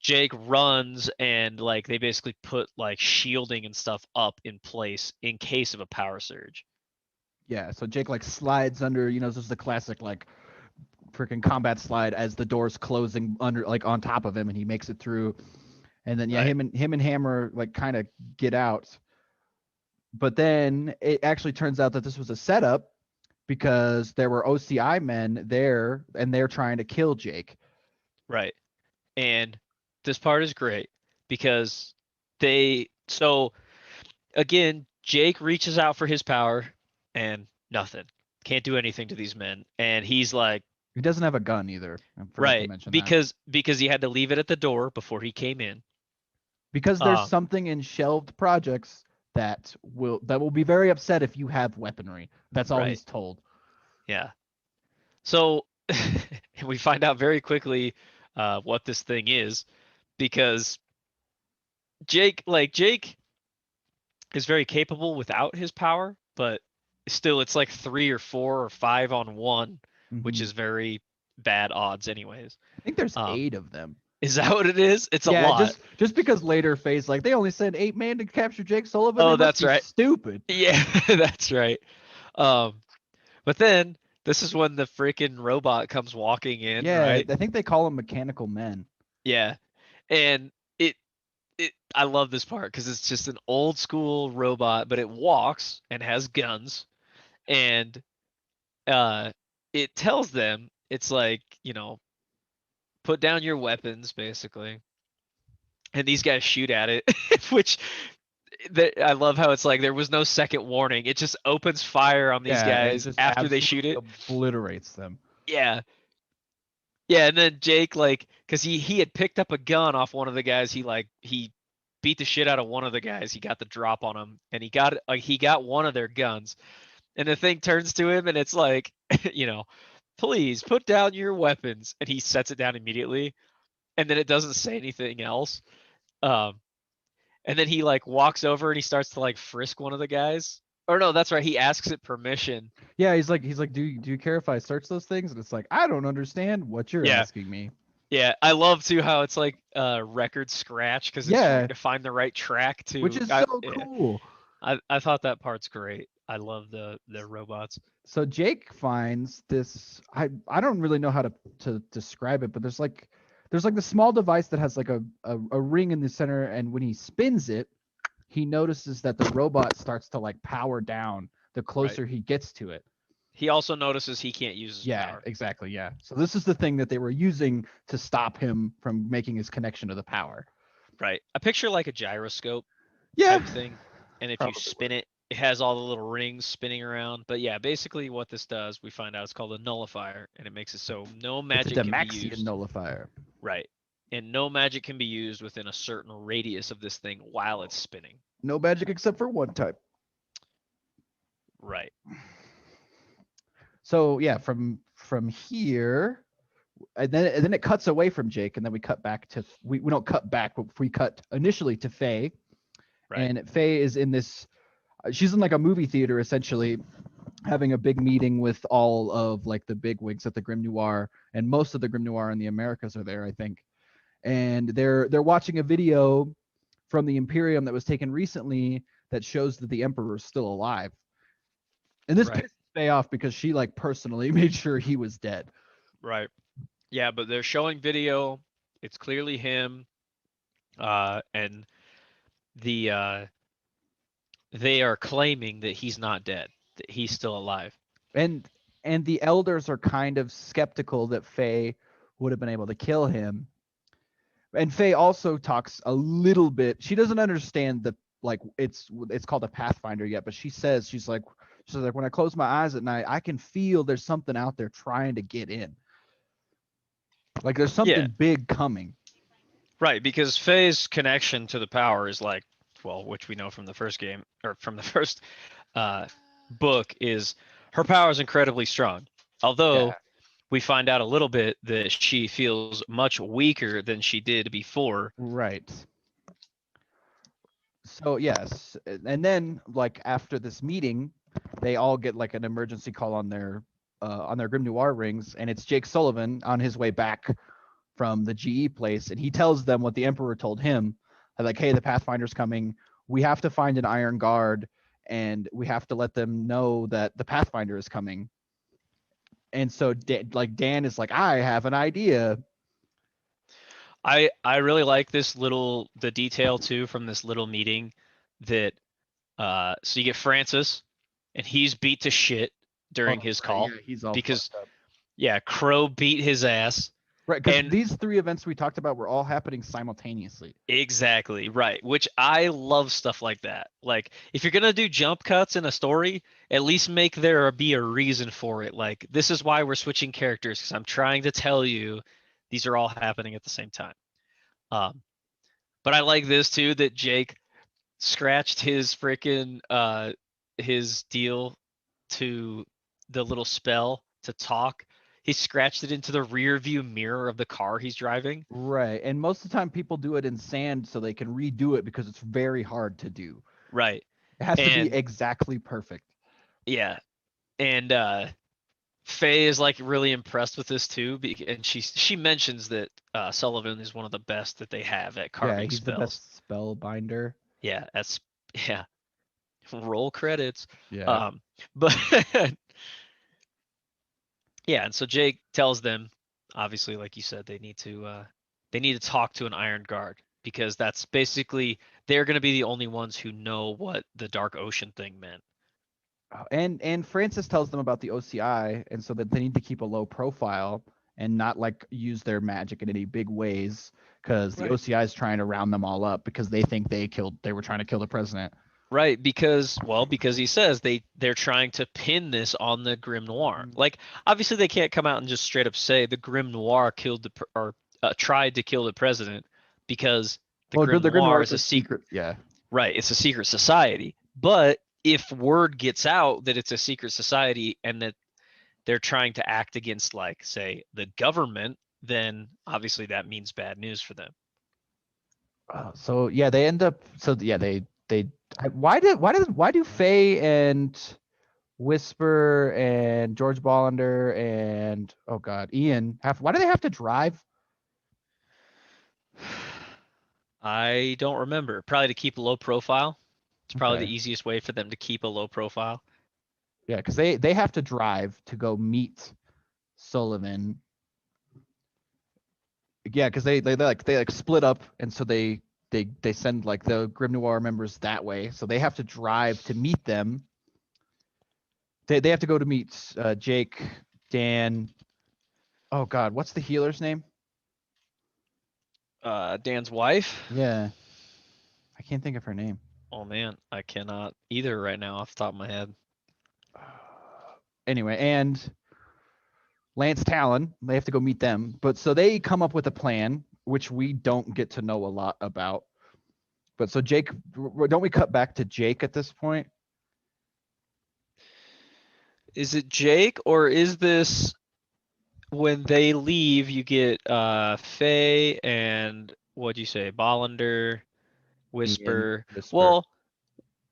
Jake runs and like they basically put like shielding and stuff up in place in case of a power surge. Yeah. So Jake like slides under. You know, this is the classic like freaking combat slide as the door's closing under, like on top of him, and he makes it through. And then yeah, Right. him and Hammer like kind of get out. But then it actually turns out that this was a setup because there were OCI men there and they're trying to kill Jake. Right. And this part is great because so again, Jake reaches out for his power and nothing. Can't do anything to these men. And he's like, He doesn't have a gun either. I forgot to right, mention that. because he had to leave it at the door before he came in. Because there's something in shelved projects that will be very upset if you have weaponry. That's all Right. he's told. Yeah. So we find out very quickly what this thing is, because Jake is very capable without his power, but still it's like 3 or 4 or 5 on 1, which Mhm. is very bad odds anyways. I think there's 8 of them. Is that what it is? It's a lot. Just because later Faye's like they only sent 8 men to capture Jake Sullivan. Oh, They must that's be right. Stupid. Yeah, that's right. But then this is when the freaking robot comes walking in, Yeah, right? I think they call them mechanical men. Yeah. And I love this part because it's just an old school robot, but it walks and has guns, and it tells them, it's like, put down your weapons, basically. And these guys shoot at it, which I love how it's like there was no second warning. It just opens fire on these guys just after they shoot it. Obliterates them. Yeah. Yeah, and then Jake, like, because he had picked up a gun off one of the guys, he beat the shit out of one of the guys. He got the drop on him, and he got one of their guns, and the thing turns to him, and it's like, please put down your weapons, and he sets it down immediately, and then it doesn't say anything else, and then he like walks over and he starts to like frisk one of the guys, Or no, that's right. He asks it permission. Yeah, he's like, do you care if I search those things? And it's like, I don't understand what you're Yeah. asking me. Yeah, I love too how it's like record scratch because it's Yeah. trying to find the right track to. Which is so cool. I thought that part's great. I love the robots. So Jake finds this. I don't really know how to describe it, but there's like this small device that has like a ring in the center, and when he spins it, he notices that the robot starts to like power down the closer he gets to it. He also notices he can't use his power. Exactly. Yeah. So this is the thing that they were using to stop him from making his connection to the power. Right. I picture like a gyroscope Yeah. type thing. And if you spin it, it has all the little rings spinning around. But yeah, basically what this does, we find out it's called a nullifier, and it makes it so no magic It's a can be Demaxian used. nullifier. Right. And no magic can be used within a certain radius of this thing while it's spinning. No magic except for one type. Right. So yeah, from here, and then it cuts away from Jake, and then we cut back to we don't cut back, but we cut initially to Faye, and Faye is in this. She's in like a movie theater essentially, having a big meeting with all of like the big wigs at the Grimnoir, and most of the Grimnoir in the Americas are there, I think, and they're watching a video from the Imperium that was taken recently that shows that the Emperor is still alive, and this pisses Faye off because she like personally made sure he was dead. Right. Yeah, but they're showing video. It's clearly him, and they are claiming that he's not dead, that he's still alive. And the elders are kind of skeptical that Faye would have been able to kill him. And Faye also talks a little bit. She doesn't understand the like it's called a Pathfinder yet, but she's like when I close my eyes at night, I can feel there's something out there trying to get in. Like there's something big coming. Right, because Faye's connection to the power is like, well, which we know from the first game or from the first book, is her power is incredibly strong. Although we find out a little bit that she feels much weaker than she did before. Right. So yes, and then like after this meeting, they all get like an emergency call on their Grimnoir rings, and it's Jake Sullivan on his way back from the GE place, and he tells them what the Emperor told him, like, hey, the Pathfinder's coming. We have to find an Iron Guard, and we have to let them know that the Pathfinder is coming. And so Dan is like, I have an idea. I really like the detail too from this little meeting that so you get Francis, and he's beat to shit during his call. Yeah, he's all because up. Crow beat his ass. Right, because these three events we talked about were all happening simultaneously. Exactly, right. Which I love stuff like that. Like, if you're gonna do jump cuts in a story, at least make there be a reason for it. Like, this is why we're switching characters, because I'm trying to tell you these are all happening at the same time. But I like this too, that Jake scratched his freaking his deal to the little spell to talk. He scratched it into the rear view mirror of the car he's driving. Right. And most of the time people do it in sand so they can redo it because it's very hard to do. Right. It has to be exactly perfect. Yeah. And Faye is like really impressed with this too, and she mentions that Sullivan is one of the best that they have at carving he's spells. The best spellbinder. Yeah, roll credits. Yeah. But yeah, and so Jake tells them, obviously, like you said, they need to talk to an Iron Guard, because that's basically they're going to be the only ones who know what the Dark Ocean thing meant. And Francis tells them about the OCI, and so that they need to keep a low profile and not like use their magic in any big ways, because the OCI is trying to round them all up because they think they were trying to kill the president. Right, because he says they're trying to pin this on the Grimnoir. Like, obviously they can't come out and just straight up say the Grimnoir tried to kill the president, because the Grimnoir is a secret. Yeah. Right, it's a secret society. But if word gets out that it's a secret society and that they're trying to act against, like, say, the government, then obviously that means bad news for them. So yeah, they end up. So yeah, they Why do Faye and Whisper and George Bollander and oh god, Ian why do they have to drive? I don't remember. Probably to keep a low profile. It's probably Okay. the easiest way for them to keep a low profile. Yeah, because they have to drive to go meet Sullivan. Yeah, because they split up, and so they send like the Grimnoir members that way. So they have to drive to meet them. They have to go to meet Jake, Dan. Oh God, what's the healer's name? Dan's wife. Yeah, I can't think of her name. Oh man, I cannot either right now off the top of my head. Anyway, and Lance Talon, they have to go meet them. But so they come up with a plan, which we don't get to know a lot about. But so Jake, don't we cut back to Jake at this point? Is it Jake or is this when they leave? You get Faye and what'd you say, Bollander, Whisper. Whisper. Well,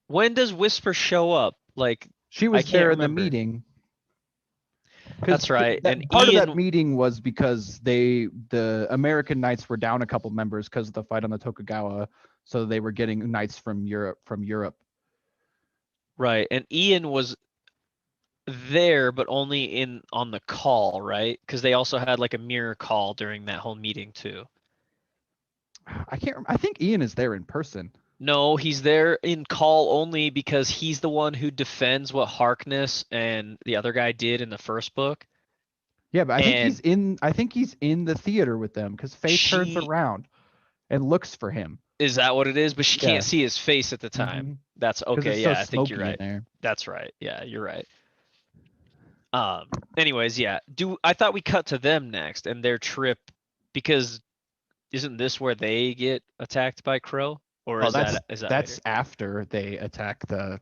when does Whisper show up? Like she I was can't there in remember. the meeting. That's right. And part Ian, of that meeting was because the American Knights were down a couple members because of the fight on the Tokugawa, so they were getting knights from Europe. right, and Ian was there, but only on the call, right? Because they also had like a mirror call during that whole meeting too. I think Ian is there in person. No, he's there in call only because he's the one who defends what Harkness and the other guy did in the first book. Yeah, but I think he's in the theater with them because Faye turns She- around and looks for him. Is that what it is? But she Yeah. can't see his face at the time. Mhm. That's 'Cause okay. it's so Yeah, I think you're smoky in right. there. That's right. Yeah, you're right. Anyways, yeah. I thought we cut to them next and their trip because isn't this where they get attacked by Crow? Or is that that's later? after they attack the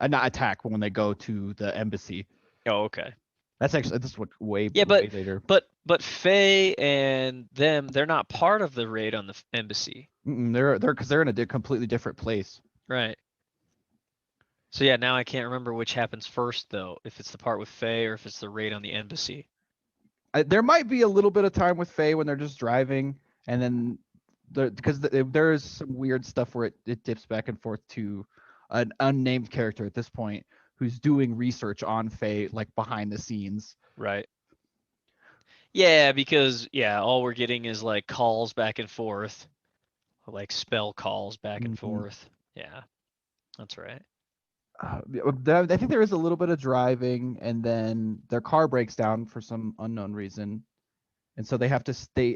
not attack when they go to the embassy. Oh, okay. That's actually this is what way Yeah, way later. But Faye and them, they're not part of the raid on the embassy. They're because they're in a completely different place. Right. So yeah, now I can't remember which happens first though, if it's the part with Faye or if it's the raid on the embassy. There might be a little bit of time with Faye when they're just driving, and then because there is some weird stuff where it dips back and forth to an unnamed character at this point who's doing research on Faye like behind the scenes. Right. Yeah, because all we're getting is like calls back and forth, like spell calls back and Mhm. forth. Yeah, that's right. I think there is a little bit of driving, and then their car breaks down for some unknown reason, and so they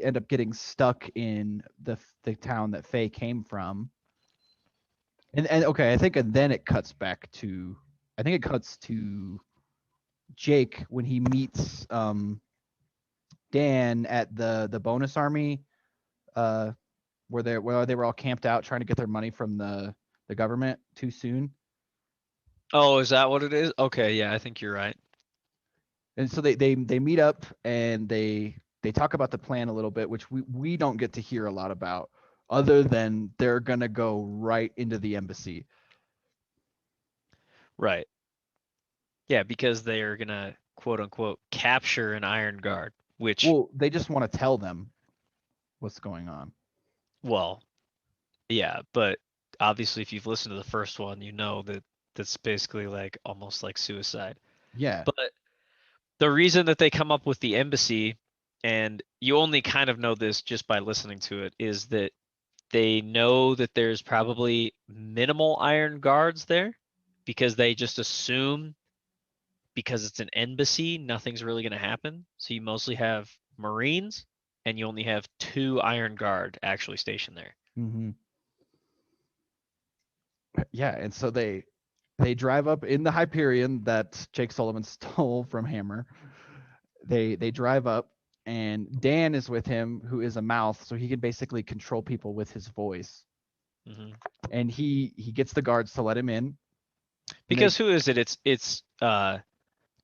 end up getting stuck in the town that Faye came from. And okay, and then it cuts back to Jake when he meets Dan at the bonus army, where they were all camped out trying to get their money from the government too soon. Oh, is that what it is? Okay, yeah, I think you're right. And so they meet up and they talk about the plan a little bit, which we don't get to hear a lot about, other than they're gonna go right into the embassy. Right. Yeah, because they are gonna quote unquote capture an Iron Guard, which Well, they just want to tell them what's going on. well, yeah, but obviously if you've listened to the first one, you know that that's basically like almost like suicide. Yeah. But the reason that they come up with the embassy, and you only kind of know this just by listening to it, is that they know that there's probably minimal Iron Guards there because they just assume because it's an embassy, nothing's really going to happen. So you mostly have Marines and you only have 2 Iron Guard actually stationed there. Mm-hmm. Yeah, and so they drive up in the Hyperion that Jake Sullivan stole from Hammer. They drive up, and Dan is with him, who is a mouth, so he can basically control people with his voice. Mm-hmm. And he gets the guards to let him in. Because who is it? It's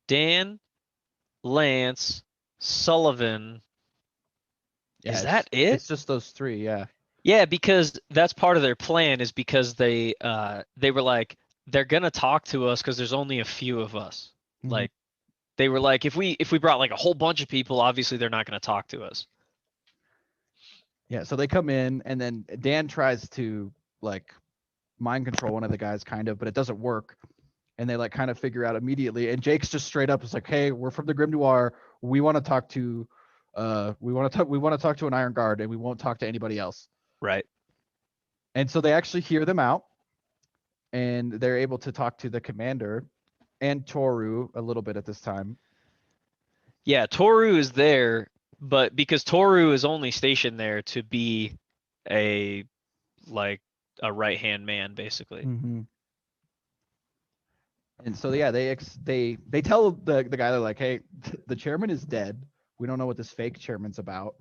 Dan, Lance, Sullivan. Yeah, Is that it? It's just those 3, yeah. Yeah, because that's part of their plan is because they were like they're gonna talk to us because there's only a few of us. Mhm. Like they were like if we brought like a whole bunch of people, obviously they're not gonna talk to us. Yeah, so they come in, and then Dan tries to like mind control one of the guys, kind of, but it doesn't work. And they like kind of figure out immediately. And Jake's just straight up is like, "Hey, we're from the Grimnoir. We want to talk to, we want to talk to an Iron Guard, and we won't talk to anybody else." Right. And so they actually hear them out, and they're able to talk to the commander and Toru a little bit at this time. Yeah, Toru is there, but because Toru is only stationed there to be a like a right hand man, basically. Mm-hmm. And so yeah, they tell the guy, they're like, "Hey, the chairman is dead. We don't know what this fake chairman's about.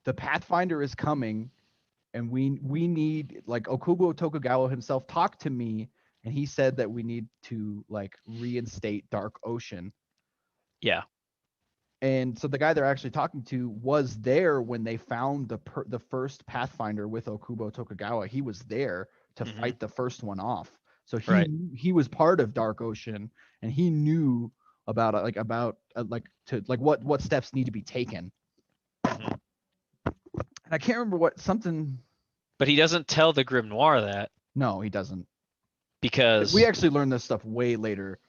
The Pathfinder is coming, and we need, like, Okubo Tokugawa himself talked to me, and he said that we need to like reinstate Dark Ocean." Yeah. And so the guy they're actually talking to was there when they found the first Pathfinder with Okubo Tokugawa. He was there to Mhm. fight the first one off. So Right. he was part of Dark Ocean, and he knew about what steps need to be taken. Mhm. And I can't remember what something. But he doesn't tell the Grimnoir that No, he doesn't. because We actually learned this stuff way later.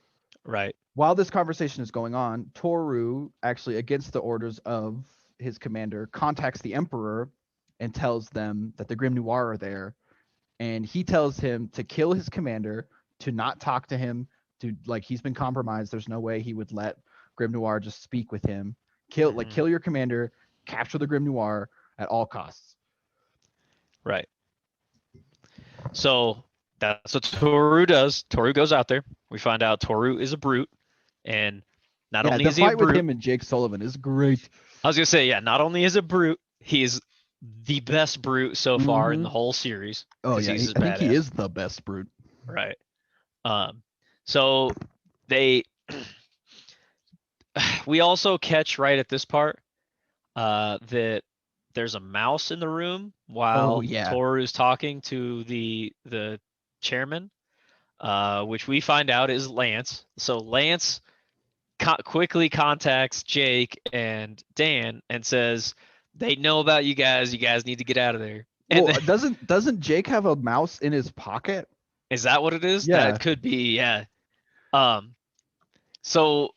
right. While this conversation is going on, Toru, actually against the orders of his commander, contacts the Emperor and tells them that the Grimnoir are there. And he tells him to kill his commander, to not talk to him, to like he's been compromised. There's no way he would let Grimnoir just speak with him. Mhm. Kill your commander, capture the Grimnoir at all costs. Right. So that's what Toru does. Toru goes out there. We find out Toru is a brute, and not Yeah, only the is he a fight with brute, him and Jake Sullivan is great. I was gonna say, yeah, not only is a brute, he is the best brute so far in Mhm. the whole series. Oh 'Cause yeah, he's I think he badass. is the best brute. Right. So they we also catch right at this part that there's a mouse in the room while yeah. Toru is talking to the chairman, which we find out is Lance. So Lance quickly contacts Jake and Dan and says they know about you guys. You guys need to get out of there. And Well, then, doesn't Jake have a mouse in his pocket? is that what it is? Yeah. That could be, yeah. So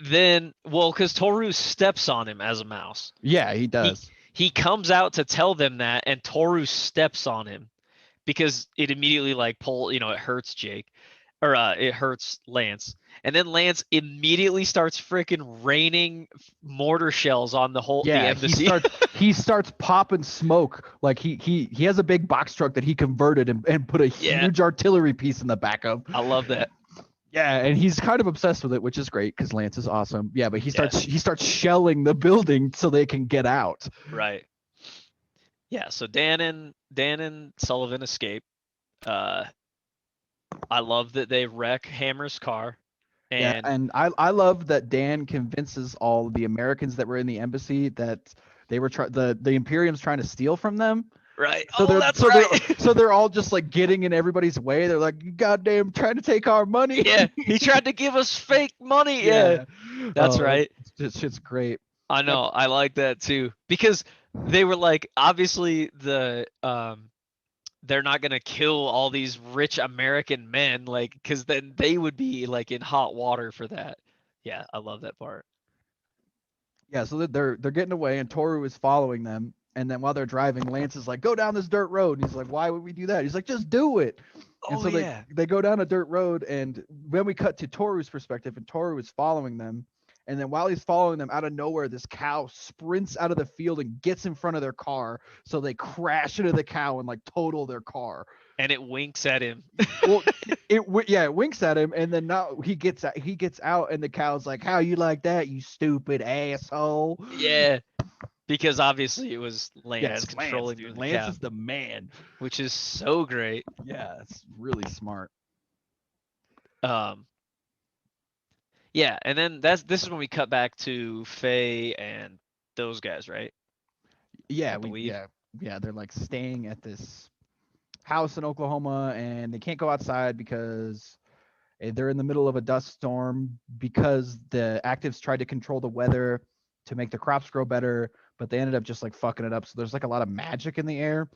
then, well, because Toru steps on him as a mouse. Yeah, he does. He comes out to tell them that, and Toru steps on him because it immediately like it hurts Jake, or it hurts Lance, and then Lance immediately starts freaking raining mortar shells on the Yeah, embassy. he starts popping smoke. Like he has a big box truck that he converted and put a Yeah. huge artillery piece in the back of. I love that. Yeah, and he's kind of obsessed with it, which is great because Lance is awesome. Yeah, but he starts shelling the building so they can get out. Right. Yeah. So Dan and Sullivan escape. I love that they wreck Hammer's car. Yeah, and I love that Dan convinces all the Americans that were in the embassy that they were the Imperium's trying to steal from them. Right. So That's right. So they're all just like getting in everybody's way. They're like, "You goddamn trying to take our money." Yeah. He tried to give us fake money. Yeah. That's right. This shit's great. I know. I like that too because they were like, obviously they're not gonna kill all these rich American men, like, because then they would be like in hot water for that. Yeah, I love that part. Yeah, so they're getting away, and Toru is following them. And then while they're driving, Lance is like, "Go down this dirt road." And he's like, "Why would we do that?" He's like, "Just do it." And so they go down a dirt road, and then we cut to Toru's perspective, and Toru is following them. And then while he's following them, out of nowhere, this cow sprints out of the field and gets in front of their car. So they crash into the cow and like total their car. And it winks at him. Well, it winks at him, and then now he gets out, and the cow's like, "How you like that, you stupid asshole?" Yeah, because obviously it was Lance controlling Lance, the Lance cow, is the man. which is so great. Yeah, it's really smart. Yeah, and then this is when we cut back to Faye and those guys, right? Yeah, I believe. yeah. they're like staying at this house in Oklahoma, and they can't go outside because they're in the middle of a dust storm because the actives tried to control the weather to make the crops grow better, but they ended up just like fucking it up. So there's like a lot of magic in the air.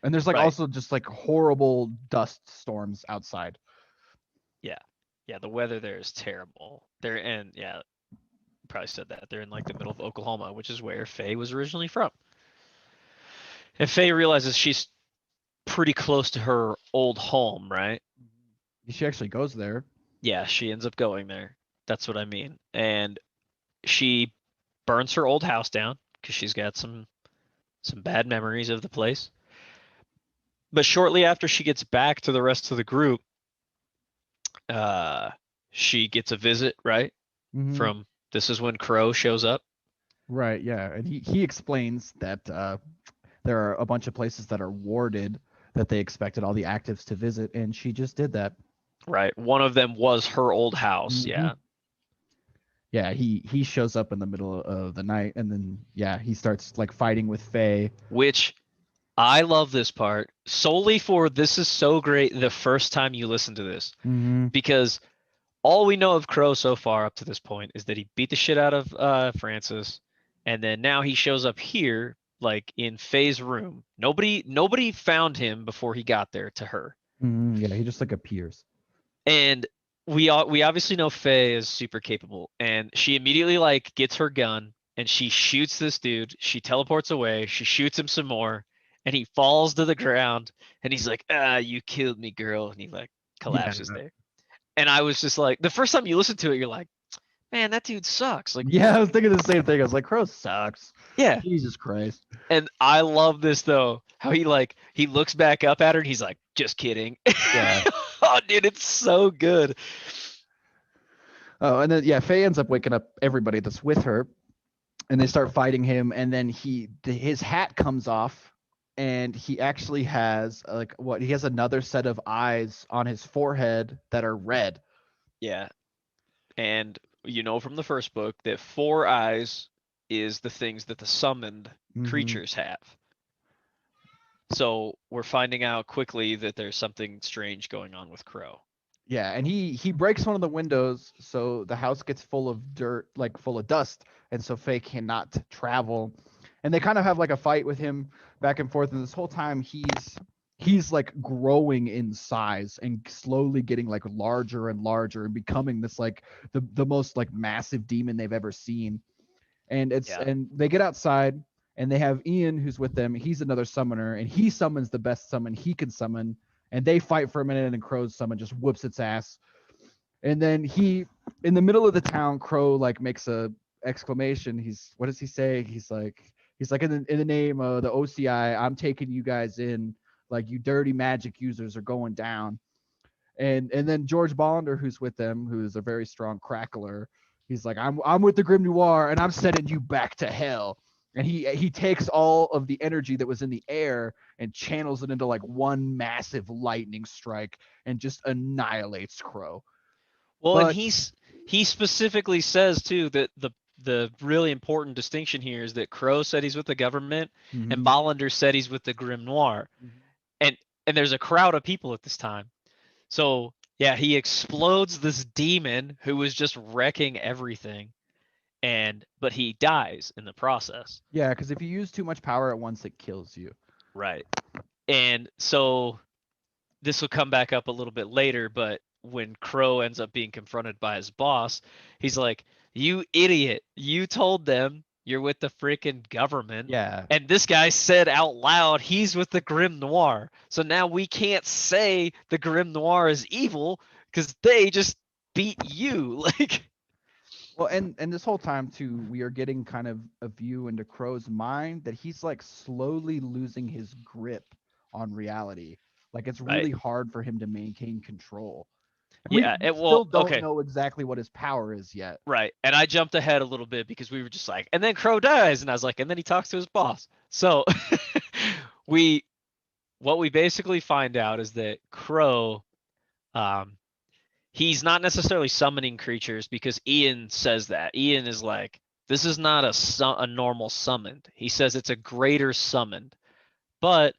And there's like Right. also just like horrible dust storms outside. Yeah, the weather there is terrible. They're in, yeah, probably said that. They're in like the middle of Oklahoma, which is where Faye was originally from. And Faye realizes she's pretty close to her old home, right? She actually goes there. Yeah, she ends up going there. That's what I mean. And she burns her old house down because she's got some bad memories of the place. But shortly after she gets back to the rest of the group, she gets a visit, right? Mhm. From this is when Crow shows up. Right, yeah. And he explains that there are a bunch of places that are warded that they expected all the actives to visit, and she just did that. Right. One of them was her old house. Mhm. Yeah. Yeah, he shows up in the middle of the night, and then yeah, he starts like fighting with Faye. Which I love this part solely for this is so great the first time you listen to this. Mm-hmm. Because all we know of Crow so far up to this point is that he beat the shit out of Francis, and then now he shows up here, like in Faye's room. Nobody found him before he got there to her, Yeah, he just like appears. and we obviously know Faye is super capable, and she immediately like gets her gun and she shoots this dude. She teleports away. She shoots him some more, and he falls to the ground. And he's like, "Ah, you killed me, girl," and he like collapses there. And I was just like, the first time you listen to it, you're like, man, that dude sucks. Like, Yeah, I was thinking the same thing. I was like, Crow sucks. yeah. Jesus Christ. And I love this though, how he looks back up at her and he's like, just kidding. Yeah. Oh, dude, it's so good. Oh, and then yeah, Faye ends up waking up everybody that's with her, and they start fighting him. And then his hat comes off, and he actually has he has another set of eyes on his forehead that are red. Yeah. And you know from the first book that 4 eyes is the things that the summoned Mhm. creatures have. So we're finding out quickly that there's something strange going on with Crow. Yeah, and he breaks one of the windows, so the house gets full of dirt, like full of dust, and so Faye cannot travel. And they kind of have like a fight with him back and forth, and this whole time he's like growing in size and slowly getting like larger and larger and becoming this like the most like massive demon they've ever seen. And and they get outside, and they have Ian who's with them. He's another summoner, and he summons the best summon he can summon. And they fight for a minute, and Crow's summon just whoops its ass. And then in the middle of the town, Crow like makes a exclamation. What does he say? He's like in the name of the OCI, I'm taking you guys in. Like, you dirty magic users are going down. And then George Bollander, who's with them, who's a very strong crackler, he's like, I'm with the Grimnoir, and I'm sending you back to hell. And he takes all of the energy that was in the air and channels it into like one massive lightning strike and just annihilates Crow. Well, and he specifically says too that the really important distinction here is that Crow said he's with the government, Mhm. and Bollander said he's with the Grimnoir. And there's a crowd of people at this time. So yeah, he explodes this demon who was just wrecking everything, but he dies in the process. Yeah, because if you use too much power at once, it kills you. Right. And so this will come back up a little bit later, but when Crow ends up being confronted by his boss, he's like, "You idiot. You told them you're with the freaking government." Yeah. And this guy said out loud he's with the Grimnoir. So now we can't say the Grimnoir is evil because they just beat you. Like, Well, and this whole time too, we are getting kind of a view into Crow's mind that he's like slowly losing his grip on reality. Like, it's really hard for him to maintain control. Yeah, we still don't know exactly what his power is yet. Right. And I jumped ahead a little bit because we were just like, and then Crow dies. And I was like, and then he talks to his boss. So what we basically find out is that Crow, he's not necessarily summoning creatures because Ian says that. Ian is like, This is not a normal summoned. He says it's a greater summoned, but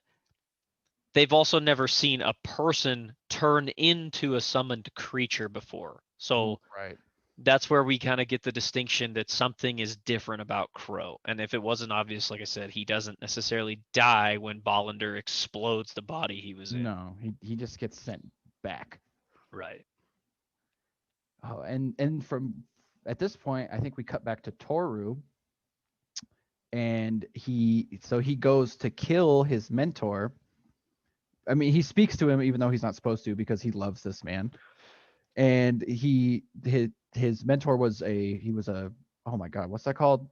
they've also never seen a person turn into a summoned creature before. So Right. that's where we kind of get the distinction that something is different about Crow. And if it wasn't obvious, like I said, he doesn't necessarily die when Bollander explodes the body he was in. No, he just gets sent back. Right. Oh, and from at this point, I think we cut back to Toru, and he goes to kill his mentor. I mean, he speaks to him even though he's not supposed to because he loves this man. And his mentor was a oh my god, what's that called?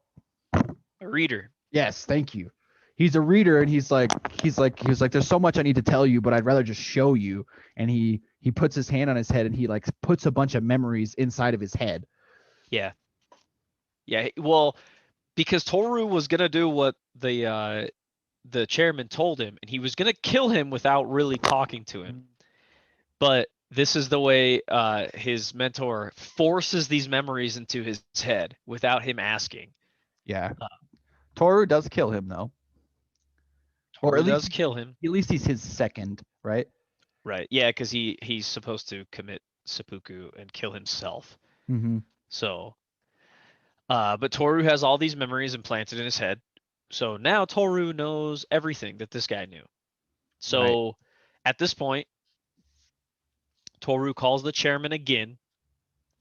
A reader. Yes, thank you. He's a reader, and he was like, there's so much I need to tell you, but I'd rather just show you. And he puts his hand on his head, and he like puts a bunch of memories inside of his head. Yeah. Yeah. Well, because Toru was gonna do what the chairman told him, and he was gonna kill him without really talking to him. But this is the way his mentor forces these memories into his head without him asking. Yeah. Toru does kill him though. Toru Or at does least kill him. At least he's his second, right? Right. Yeah, because he's supposed to commit seppuku and kill himself. Mm-hmm. So, but Toru has all these memories implanted in his head. So now Toru knows everything that this guy knew. So at this point, Toru calls the chairman again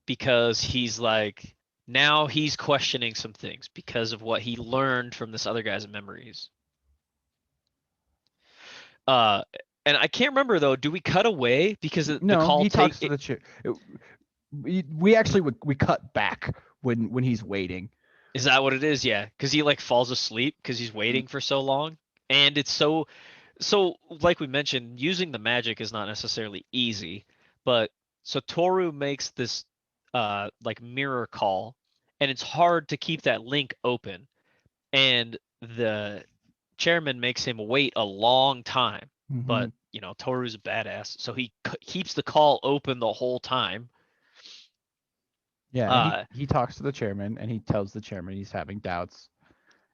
because he's like, now he's questioning some things because of what he learned from this other guy's memories. And I can't remember though. Do we cut away because the call? He talks to the chair. We actually we cut back when he's waiting. Is that what it is? Yeah, because he like falls asleep because he's waiting for so long, and it's so like we mentioned, using the magic is not necessarily easy, but so Toru makes this like mirror call, and it's hard to keep that link open, and the chairman makes him wait a long time. But you know, Toru's a badass, so he keeps the call open the whole time. Yeah, he talks to the chairman, and he tells the chairman he's having doubts.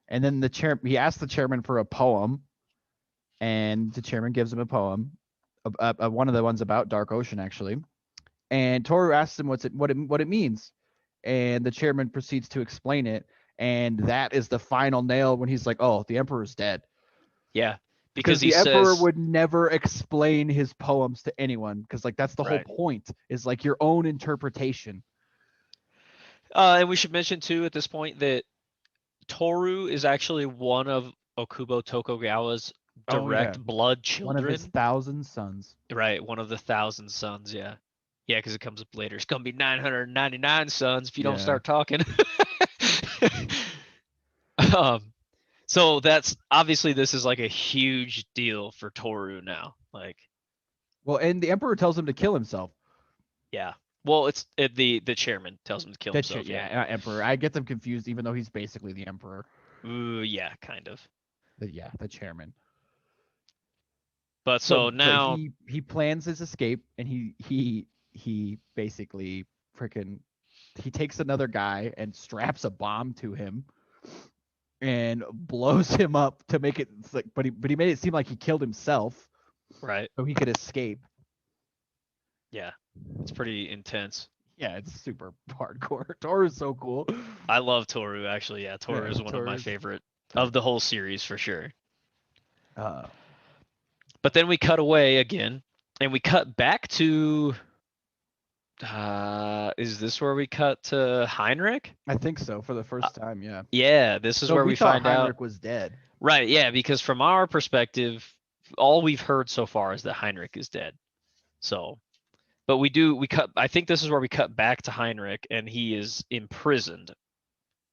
And then he asks the chairman for a poem, and the chairman gives him a poem, one of the ones about Dark Ocean actually. And Toru asks him what it means, and the chairman proceeds to explain it, and that is the final nail when he's like, "Oh, the emperor's dead." Yeah. Because the emperor would never explain his poems to anyone, because like that's the whole point, is like your own interpretation. And we should mention too at this point that Toru is actually one of Okubo Tokugawa's direct blood children. One of his 1,000 sons. Right, one of the 1,000 sons, yeah. Yeah, because it comes up later. It's gonna be 999 sons if you don't start talking. So that's obviously this is like a huge deal for Toru now. Like, well, and the emperor tells him to kill himself. Yeah. Well, the chairman tells him to kill himself. Yeah, emperor. I get them confused, even though he's basically the emperor. Ooh, yeah, kind of. The chairman. But now he plans his escape, and he basically he takes another guy and straps a bomb to him and blows him up to make it like, but he made it seem like he killed himself, right? So he could escape. Yeah, it's pretty intense. Yeah, it's super hardcore. Toru is so cool. I love Toru, actually. Yeah, Toru is one of my favorite of the whole series for sure. But then we cut away again, and we cut back to. Is this where we cut to Heinrich? I think so, for the first time. Yeah. Yeah, this is where we find out Heinrich was dead. Right. Yeah, because from our perspective, all we've heard so far is that Heinrich is dead. So. But we cut. I think this is where we cut back to Heinrich, and he is imprisoned.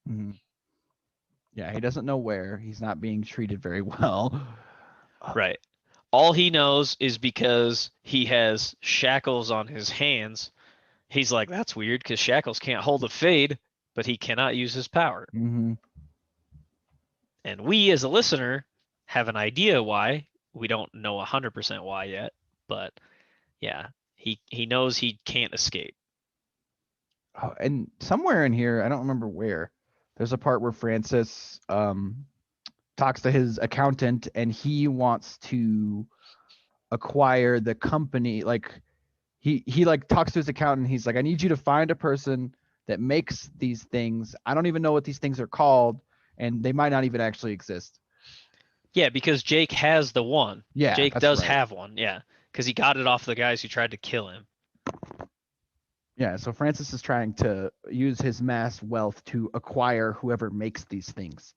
Mm-hmm. Yeah, he doesn't know where. He's not being treated very well. Right. All he knows is because he has shackles on his hands. He's like, that's weird because shackles can't hold a fade, but he cannot use his power. Mm-hmm. And we, as a listener, have an idea why. We don't know 100% why yet, but yeah. He knows he can't escape. Oh, and somewhere in here, I don't remember where, there's a part where Francis talks to his accountant, and he wants to acquire the company. Like he like talks to his accountant. He's like, I need you to find a person that makes these things. I don't even know what these things are called, and they might not even actually exist. Yeah, because Jake has the one. Yeah, Jake that's does right. have one. Yeah, because he got it off the guys who tried to kill him. Yeah, so Francis is trying to use his mass wealth to acquire whoever makes these things.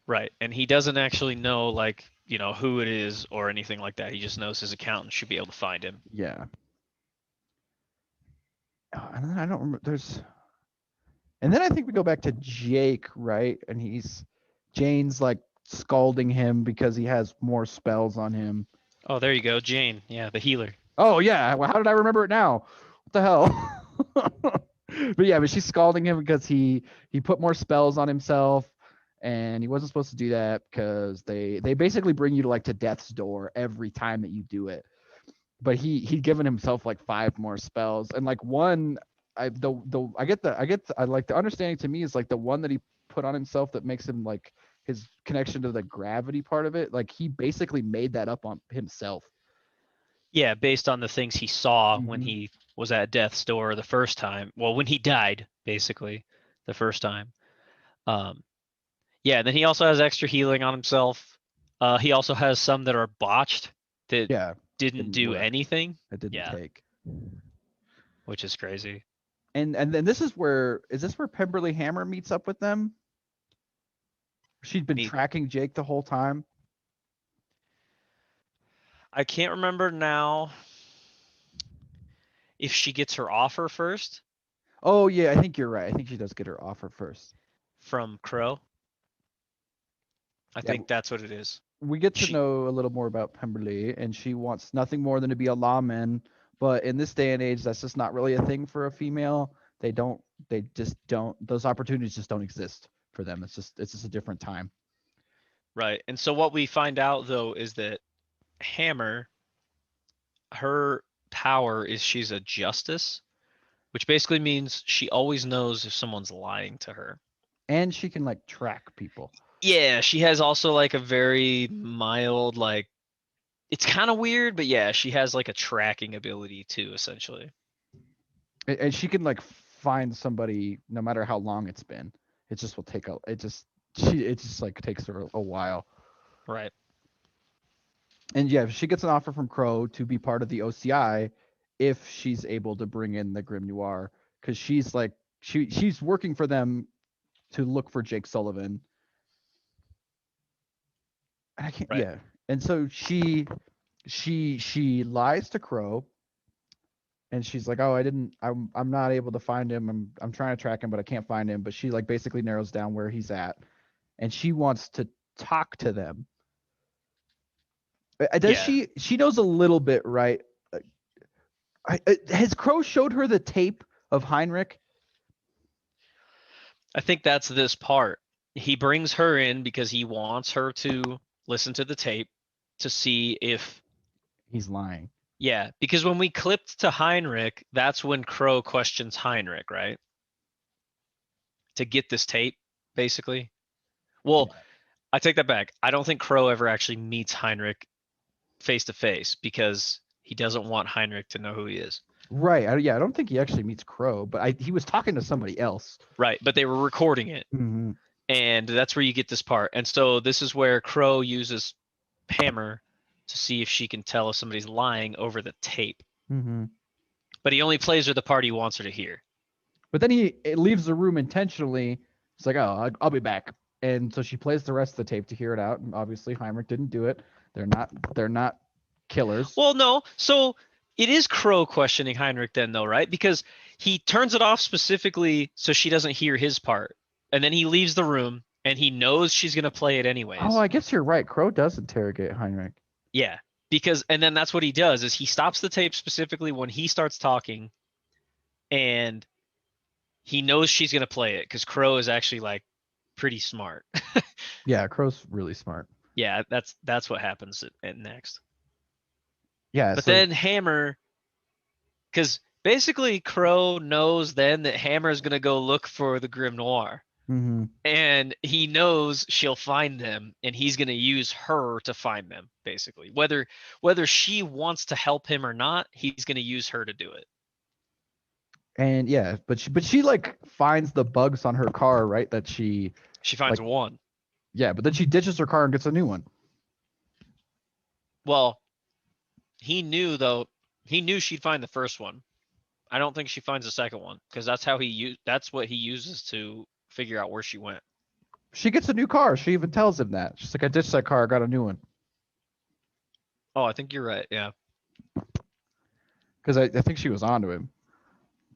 Right, and he doesn't actually know, like, you know, who it is or anything like that. He just knows his accountant should be able to find him. Yeah. And then I don't remember. And then I think we go back to Jake, right? And Jane's like scalding him because he has more spells on him. Oh, there you go, Jane. Yeah, the healer. Oh yeah, well, how did I remember it now? What the hell? But she's scalding him because he put more spells on himself, and he wasn't supposed to do that because they basically bring you to death's door every time that you do it. But he'd given himself like 5 more spells, and like one, the understanding to me is like the one that he put on himself that makes him like his connection to the gravity part of it. Like he basically made that up on himself. Yeah, based on the things he saw when he was at death's door the first time. Well, when he died, basically, the first time. Yeah, and then he also has extra healing on himself. He also has some that are botched that didn't do work. anything. It didn't take. Which is crazy. And then is this where Pemberley Hammer meets up with them? She'd been tracking Jake the whole time. I can't remember now if she gets her offer first. Oh yeah, I think you're right. I think she does get her offer first. From Crow. I think that's what it is. We get to know a little more about Pemberley, and she wants nothing more than to be a lawman. But in this day and age, that's just not really a thing for a female. They just don't. Those opportunities just don't exist for them. It's just a different time. Right. And so what we find out though is that Hammer, her power is she's a justice, which basically means she always knows if someone's lying to her. And she can like track people. Yeah, she has also like a very mild, like, it's kind of weird, but yeah, she has like a tracking ability too, essentially. And she can like find somebody no matter how long it's been. It just will take it just like takes her a while. Right. And yeah, she gets an offer from Crow to be part of the OCI if she's able to bring in the Grimnoir, because she's like she's working for them to look for Jake Sullivan. And I can't. Right. Yeah, and so she lies to Crow, and she's like, "Oh, I'm not able to find him. I'm trying to track him, but I can't find him." But she like basically narrows down where he's at, and she wants to talk to them. Does she? She knows a little bit, right? Has Crow showed her the tape of Heinrich? I think that's this part. He brings her in because he wants her to listen to the tape to see if he's lying. Yeah, because when we clipped to Heinrich, that's when Crow questions Heinrich, right? To get this tape, basically. Well, yeah. I take that back. I don't think Crow ever actually meets Heinrich face to face because he doesn't want Heinrich to know who he is. Right. I don't think he actually meets Crow, but he was talking to somebody else. Right, but they were recording it. Mm-hmm. And that's where you get this part. And so this is where Crow uses Hammer to see if she can tell if somebody's lying over the tape. Mm-hmm. But he only plays her the part he wants her to hear. But then he leaves the room intentionally. It's like, oh, I'll be back. And so she plays the rest of the tape to hear it out. And obviously Heinrich didn't do it. They're not killers. Well, no. So it is Crow questioning Heinrich then, though, right? Because he turns it off specifically so she doesn't hear his part. And then he leaves the room, and he knows she's going to play it anyways. Oh, I guess you're right. Crow does interrogate Heinrich. Yeah, and then that's what he does, is he stops the tape specifically when he starts talking, and he knows she's going to play it, because Crow is actually, like, pretty smart. Yeah, Crow's really smart. Yeah, that's what happens at next. Yeah. But then Hammer, because basically Crow knows then that Hammer's gonna go look for the Grimnoir. Mm-hmm. And he knows she'll find them, and he's gonna use her to find them, basically. Whether she wants to help him or not, he's gonna use her to do it. And yeah, but she like finds the bugs on her car, right? That she finds like, one. yeah, but then she ditches her car and gets a new one. Well, he knew she'd find the first one. I don't think she finds the second one because that's what he uses to figure out where she went. She gets a new car. She even tells him that. She's like, I ditched that car, I got a new one. Oh, I think you're right. Yeah. Because I think she was onto him.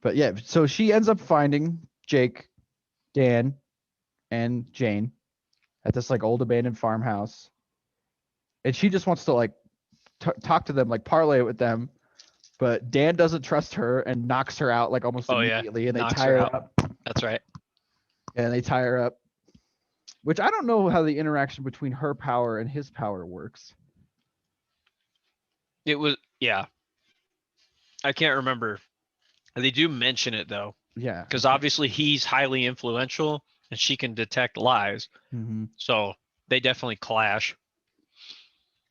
But yeah, so she ends up finding Jake, Dan, and Jane at this like old abandoned farmhouse. And she just wants to like talk to them, like parlay with them. But Dan doesn't trust her and knocks her out like almost immediately. And they Knocks tie her her out. up. That's right. And they tie her up. Which I don't know how the interaction between her power and his power works. It was, yeah. I can't remember. They do mention it though, Yeah. because obviously he's highly influential and she can detect lies. Mm-hmm. So they definitely clash.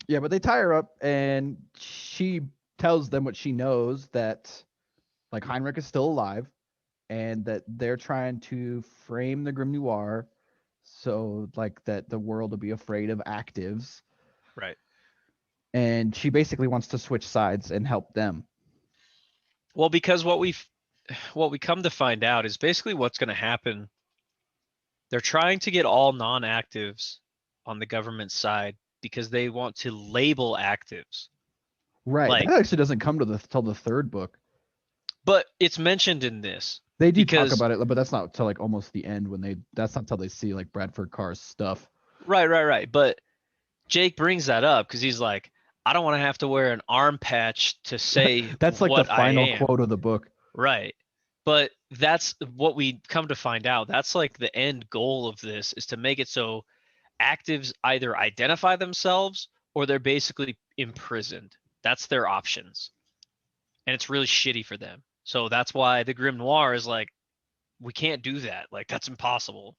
Yeah, but they tie her up and she tells them what she knows, that like Heinrich is still alive and that they're trying to frame the Grimnoir so like that the world will be afraid of actives. Right. And she basically wants to switch sides and help them. Well, because what we come to find out is basically what's going to happen. They're trying to get all non-actives on the government side because they want to label actives. Right. Like, that actually doesn't come to till the third book. But it's mentioned in this. They do talk about it, but that's not till like almost the end that's not till they see like Bradford Carr's stuff. Right. But Jake brings that up because he's like, I don't want to have to wear an arm patch to say that's like what the final I am. quote of the book. Right. But that's what we come to find out. That's like the end goal of this, is to make it so actives either identify themselves or they're basically imprisoned. That's their options. And it's really shitty for them. So that's why the Grimnoir is like, we can't do that. Like, that's impossible.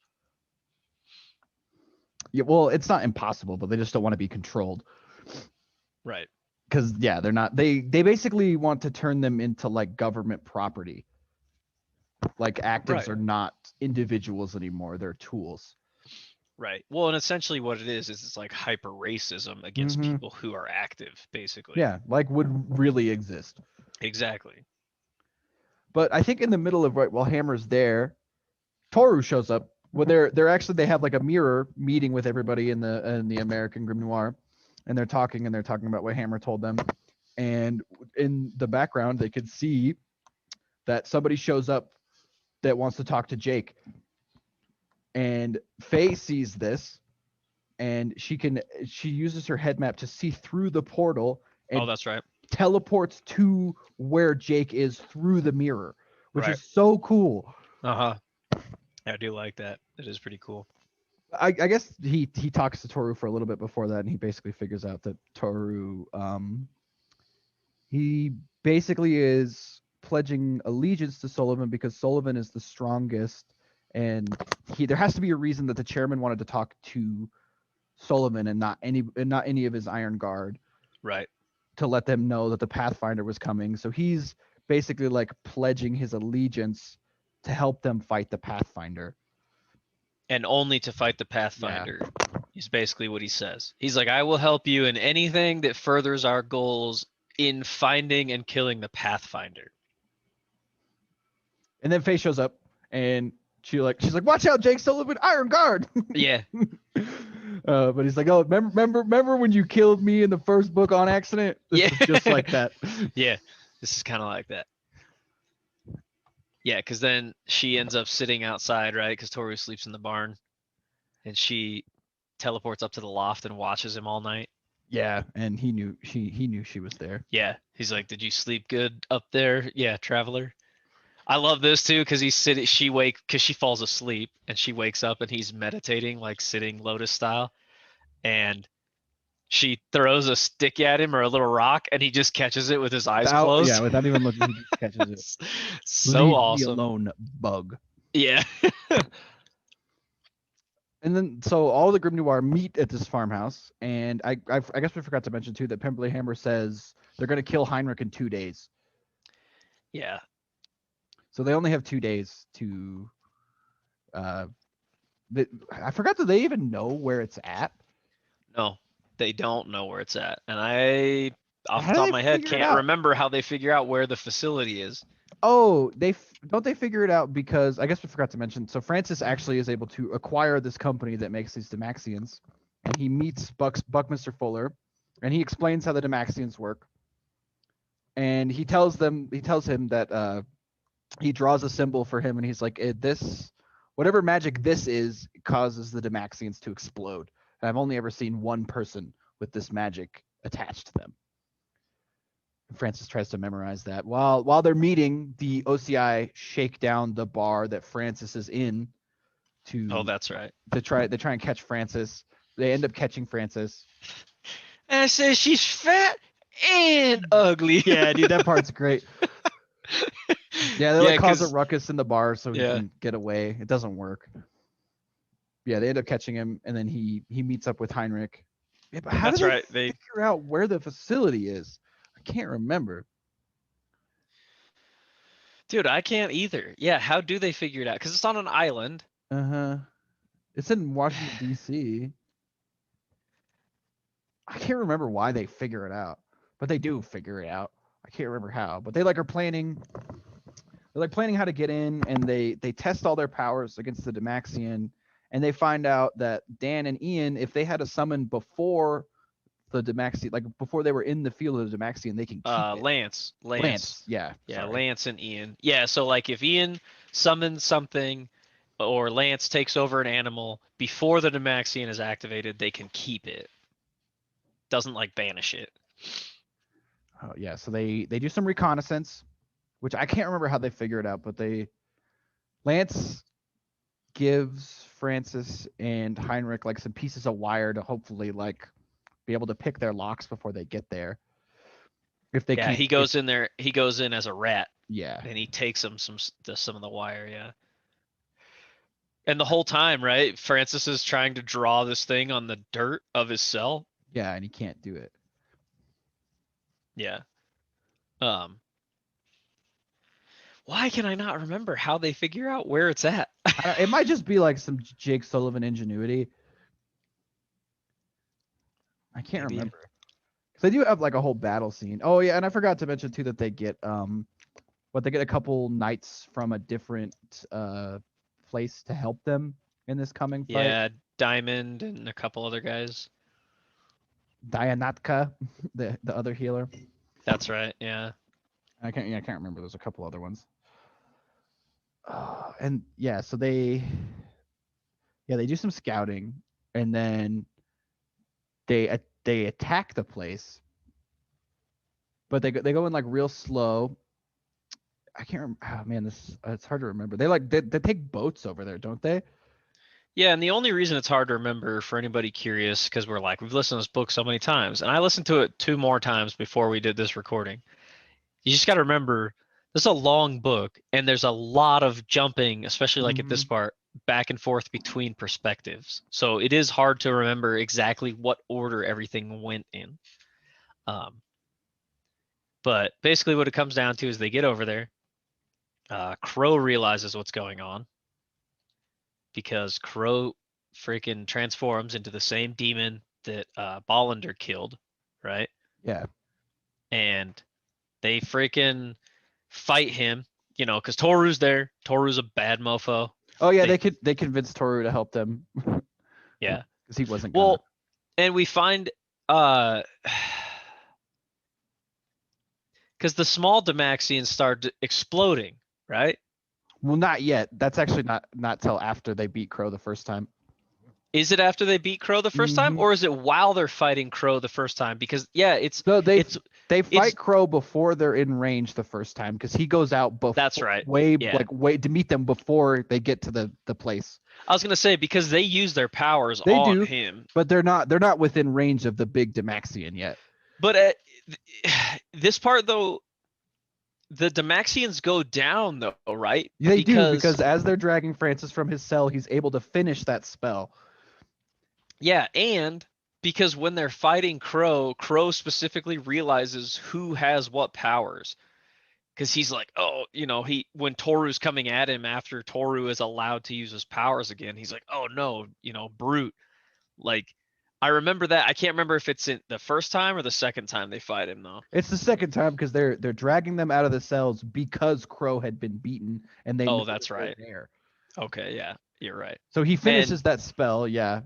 Yeah, well, it's not impossible, but they just don't want to be controlled. Right. Because yeah, they're not. They basically want to turn them into like government property. Like actives are not individuals anymore; they're tools. Right. Well, and essentially what it is it's like hyper racism against people who are active, basically. Yeah, like would really exist. Exactly. But I think in the middle of while Hammer's there, Toru shows up. Well, they have like a mirror meeting with everybody in the American Grimnoir, and they're talking about what Hammer told them. And in the background, they could see that somebody shows up that wants to talk to Jake. And Faye sees this, and she uses her head map to see through the portal. And that's right. teleports to where Jake is through the mirror, which Right. is so cool. I do like that. It is pretty cool. I guess he talks to Toru for a little bit before that, and he basically figures out that Toru, he basically is pledging allegiance to Sullivan because Sullivan is the strongest, and there has to be a reason that the chairman wanted to talk to Sullivan and not any of his Iron Guard. Right. To let them know that the Pathfinder was coming. So he's basically like pledging his allegiance to help them fight the Pathfinder. And only to fight the Pathfinder is basically what he says. He's like, I will help you in anything that furthers our goals in finding and killing the Pathfinder. And then Faye shows up and she's like, watch out, Jake Sullivan, Iron Guard. Yeah. But he's like, oh, remember when you killed me in the first book on accident? This is just like that. Yeah, this is kind of like that. Yeah, because then she ends up sitting outside, right? Because Toru sleeps in the barn, and she teleports up to the loft and watches him all night. Yeah, and he knew she was there. Yeah, he's like, "Did you sleep good up there?" Yeah, traveler. I love this too because she falls asleep and she wakes up and he's meditating, like sitting lotus style, and she throws a stick at him or a little rock, and he just catches it with his eyes closed. Yeah, without even looking, he just catches it. So Leave awesome. me alone, bug. Yeah. And then, so all the Grimnoir meet at this farmhouse, and I guess we forgot to mention too that Pemberley Hammer says they're gonna kill Heinrich in 2 days. Yeah. So they only have 2 days to. I forgot that they even know where it's at. No, they don't know where it's at, and I, off How the do top they of my head, figure it can't out? remember how they figure out where the facility is. Oh, don't they figure it out because I guess we forgot to mention. So Francis actually is able to acquire this company that makes these Demaxians, and he meets Buckminster Fuller, and he explains how the Demaxians work. And he tells him that he draws a symbol for him, and he's like, this, whatever magic this is, causes the Demaxians to explode. And I've only ever seen one person with this magic attached to them. Francis tries to memorize that. While they're meeting, the OCI shake down the bar that Francis is in to. Oh, that's right. They try and catch Francis. They end up catching Francis. And I say she's fat and ugly. Yeah, dude, that part's great. Yeah, they like cause a ruckus in the bar so he can get away. It doesn't work. Yeah, they end up catching him, and then he meets up with Heinrich. Yeah, but how do they figure out where the facility is? I can't remember. Dude, I can't either. Yeah, how do they figure it out? Because it's on an island. It's in Washington, D.C. I can't remember why they figure it out, but they do figure it out. I can't remember how, but they are planning. They're planning how to get in, and they test all their powers against the Demaxian, and they find out that Dan and Ian, if they had a summon before the Demaxian, like before they were in the field of the Demaxian, they can keep it. Lance. Yeah. Yeah, sorry. Lance and Ian. Yeah, so like if Ian summons something or Lance takes over an animal before the Demaxian is activated, they can keep it. Doesn't like banish it. Oh yeah, so they do some reconnaissance, which I can't remember how they figure it out, but Lance gives Francis and Heinrich like some pieces of wire to hopefully like be able to pick their locks before they get there. If they can't, he goes in there. He goes in as a rat. Yeah, and he takes them some of the wire. Yeah. And the whole time, right? Francis is trying to draw this thing on the dirt of his cell. Yeah, and he can't do it. Yeah. Why can I not remember how they figure out where it's at? It might just be like some Jake Sullivan ingenuity. I can't remember. Because they do have like a whole battle scene. Oh yeah, and I forgot to mention too that they get they get a couple knights from a different place to help them in this coming fight. Yeah, Diamond and a couple other guys. Dianatka, the other healer. That's right. Yeah. I can't remember. There's a couple other ones. And yeah, so they do some scouting, and then they attack the place, but they go in like real slow. I can't remember. Oh man, it's hard to remember. They take boats over there, don't they? Yeah, and the only reason it's hard to remember for anybody curious, because we've listened to this book so many times, and I listened to it 2 more times before we did this recording. You just got to remember, this is a long book, and there's a lot of jumping, especially like at this part, back and forth between perspectives. So it is hard to remember exactly what order everything went in. But basically what it comes down to is they get over there. Crow realizes what's going on, because Crow freaking transforms into the same demon that Bollander killed, right? Yeah. And they freaking fight him, because Toru's there. Toru's a bad mofo. Oh yeah, they convinced Toru to help them. Yeah. Because he wasn't gonna. Well, and we find because the small Demaxians started exploding, right? Well, not yet. That's actually not till after they beat Crow the first time. Is it after they beat Crow the first time, or is it while they're fighting Crow the first time? Because yeah, it's They It's- fight Crow before they're in range the first time because he goes out before. That's right. Way Yeah. way to meet them before they get to the place. I was gonna say because they use their powers They on do. him, But they're not within range of the big Demaxian yet. but this part though, the Demaxians go down though, right? They do because as they're dragging Francis from his cell, he's able to finish that spell. Yeah, and because when they're fighting Crow, Crow specifically realizes who has what powers. Because he's like, oh, when Toru's coming at him after Toru is allowed to use his powers again, he's like, oh no, brute. Like, I remember that. I can't remember if it's in the first time or the second time they fight him though. It's the second time because they're dragging them out of the cells because Crow had been beaten and they. Oh, know that's they're right. There. Okay, yeah, you're right. So he finishes that spell, yeah,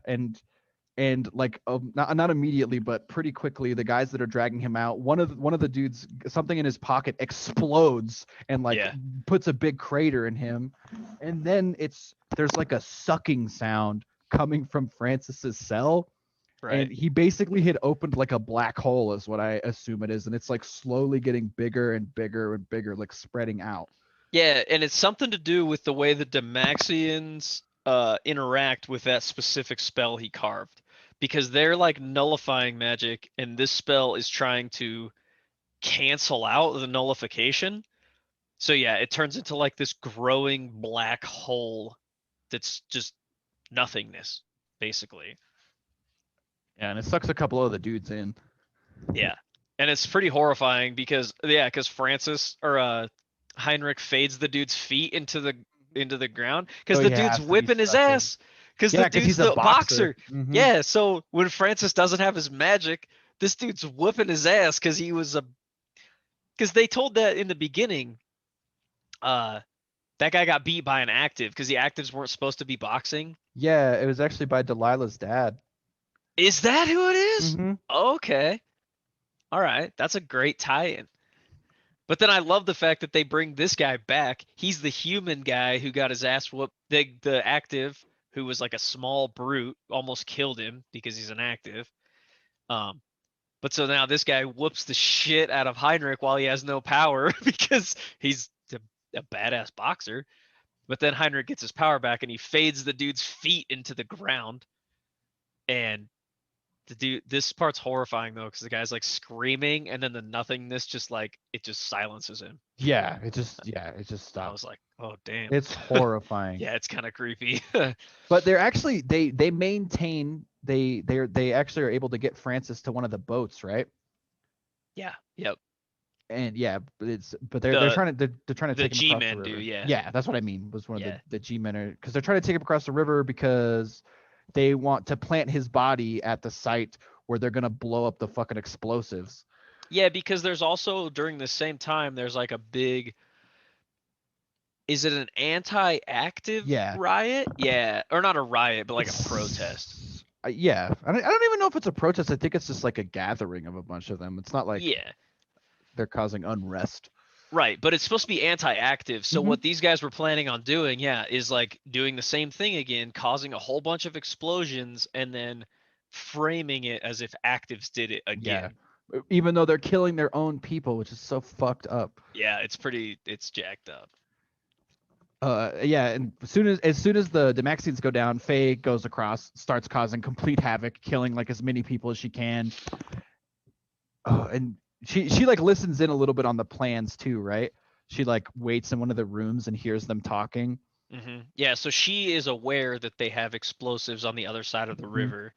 and like not immediately, but pretty quickly, the guys that are dragging him out, one of the dudes, something in his pocket explodes and like puts a big crater in him, and then there's like a sucking sound coming from Francis's cell. Right. And he basically had opened like a black hole, is what I assume it is, and it's like slowly getting bigger and bigger and bigger, like spreading out. Yeah, and it's something to do with the way the Demaxians interact with that specific spell he carved, because they're like nullifying magic, and this spell is trying to cancel out the nullification. So yeah, it turns into like this growing black hole that's just nothingness, basically. Yeah, and it sucks a couple of the dudes in. Yeah, and it's pretty horrifying because Francis or Heinrich fades the dude's feet into the ground because So the he dude's has to be whipping his stuck in. ass because Yeah, the 'cause dude's he's a the boxer. Mhm. Yeah, so when Francis doesn't have his magic, this dude's whipping his ass because they told that in the beginning. That guy got beat by an active because the actives weren't supposed to be boxing. Yeah, it was actually by Delilah's dad. Is that who it is? Mhm. Okay. All right. That's a great tie-in. But then I love the fact that they bring this guy back. He's the human guy who got his ass whooped. The active who was like a small brute almost killed him because he's an active. But so now this guy whoops the shit out of Heinrich while he has no power because he's a badass boxer. But then Heinrich gets his power back and he fades the dude's feet into the ground. And this part's horrifying though, because the guy's like screaming and then the nothingness just silences him. Yeah, it just stops. I was like, oh damn. It's horrifying. Yeah, it's kind of creepy. But they're actually they maintain they actually are able to get Francis to one of the boats, right? Yeah. Yep. And yeah, but they're trying to take him across the G-men river. do, yeah. Yeah, that's what I mean. Was one of Yeah. the G-men are because they're trying to take him across the river because they want to plant his body at the site where they're gonna blow up the fucking explosives. Yeah, because there's also during the same time there's like a big. Is it an anti-active riot? Yeah, or not a riot, but like a protest. Yeah, I don't even know if it's a protest. I think it's just like a gathering of a bunch of them. It's not like they're causing unrest. Right, but it's supposed to be anti-active. So what these guys were planning on doing, is like doing the same thing again, causing a whole bunch of explosions, and then framing it as if actives did it again. Yeah. Even though they're killing their own people, which is so fucked up. Yeah, it's jacked up. Yeah, and as soon as the Demaxians go down, Faye goes across, starts causing complete havoc, killing like as many people as she can. And she like listens in a little bit on the plans too, right? She like waits in one of the rooms and hears them talking. Mm-hmm. Yeah, so she is aware that they have explosives on the other side of the river.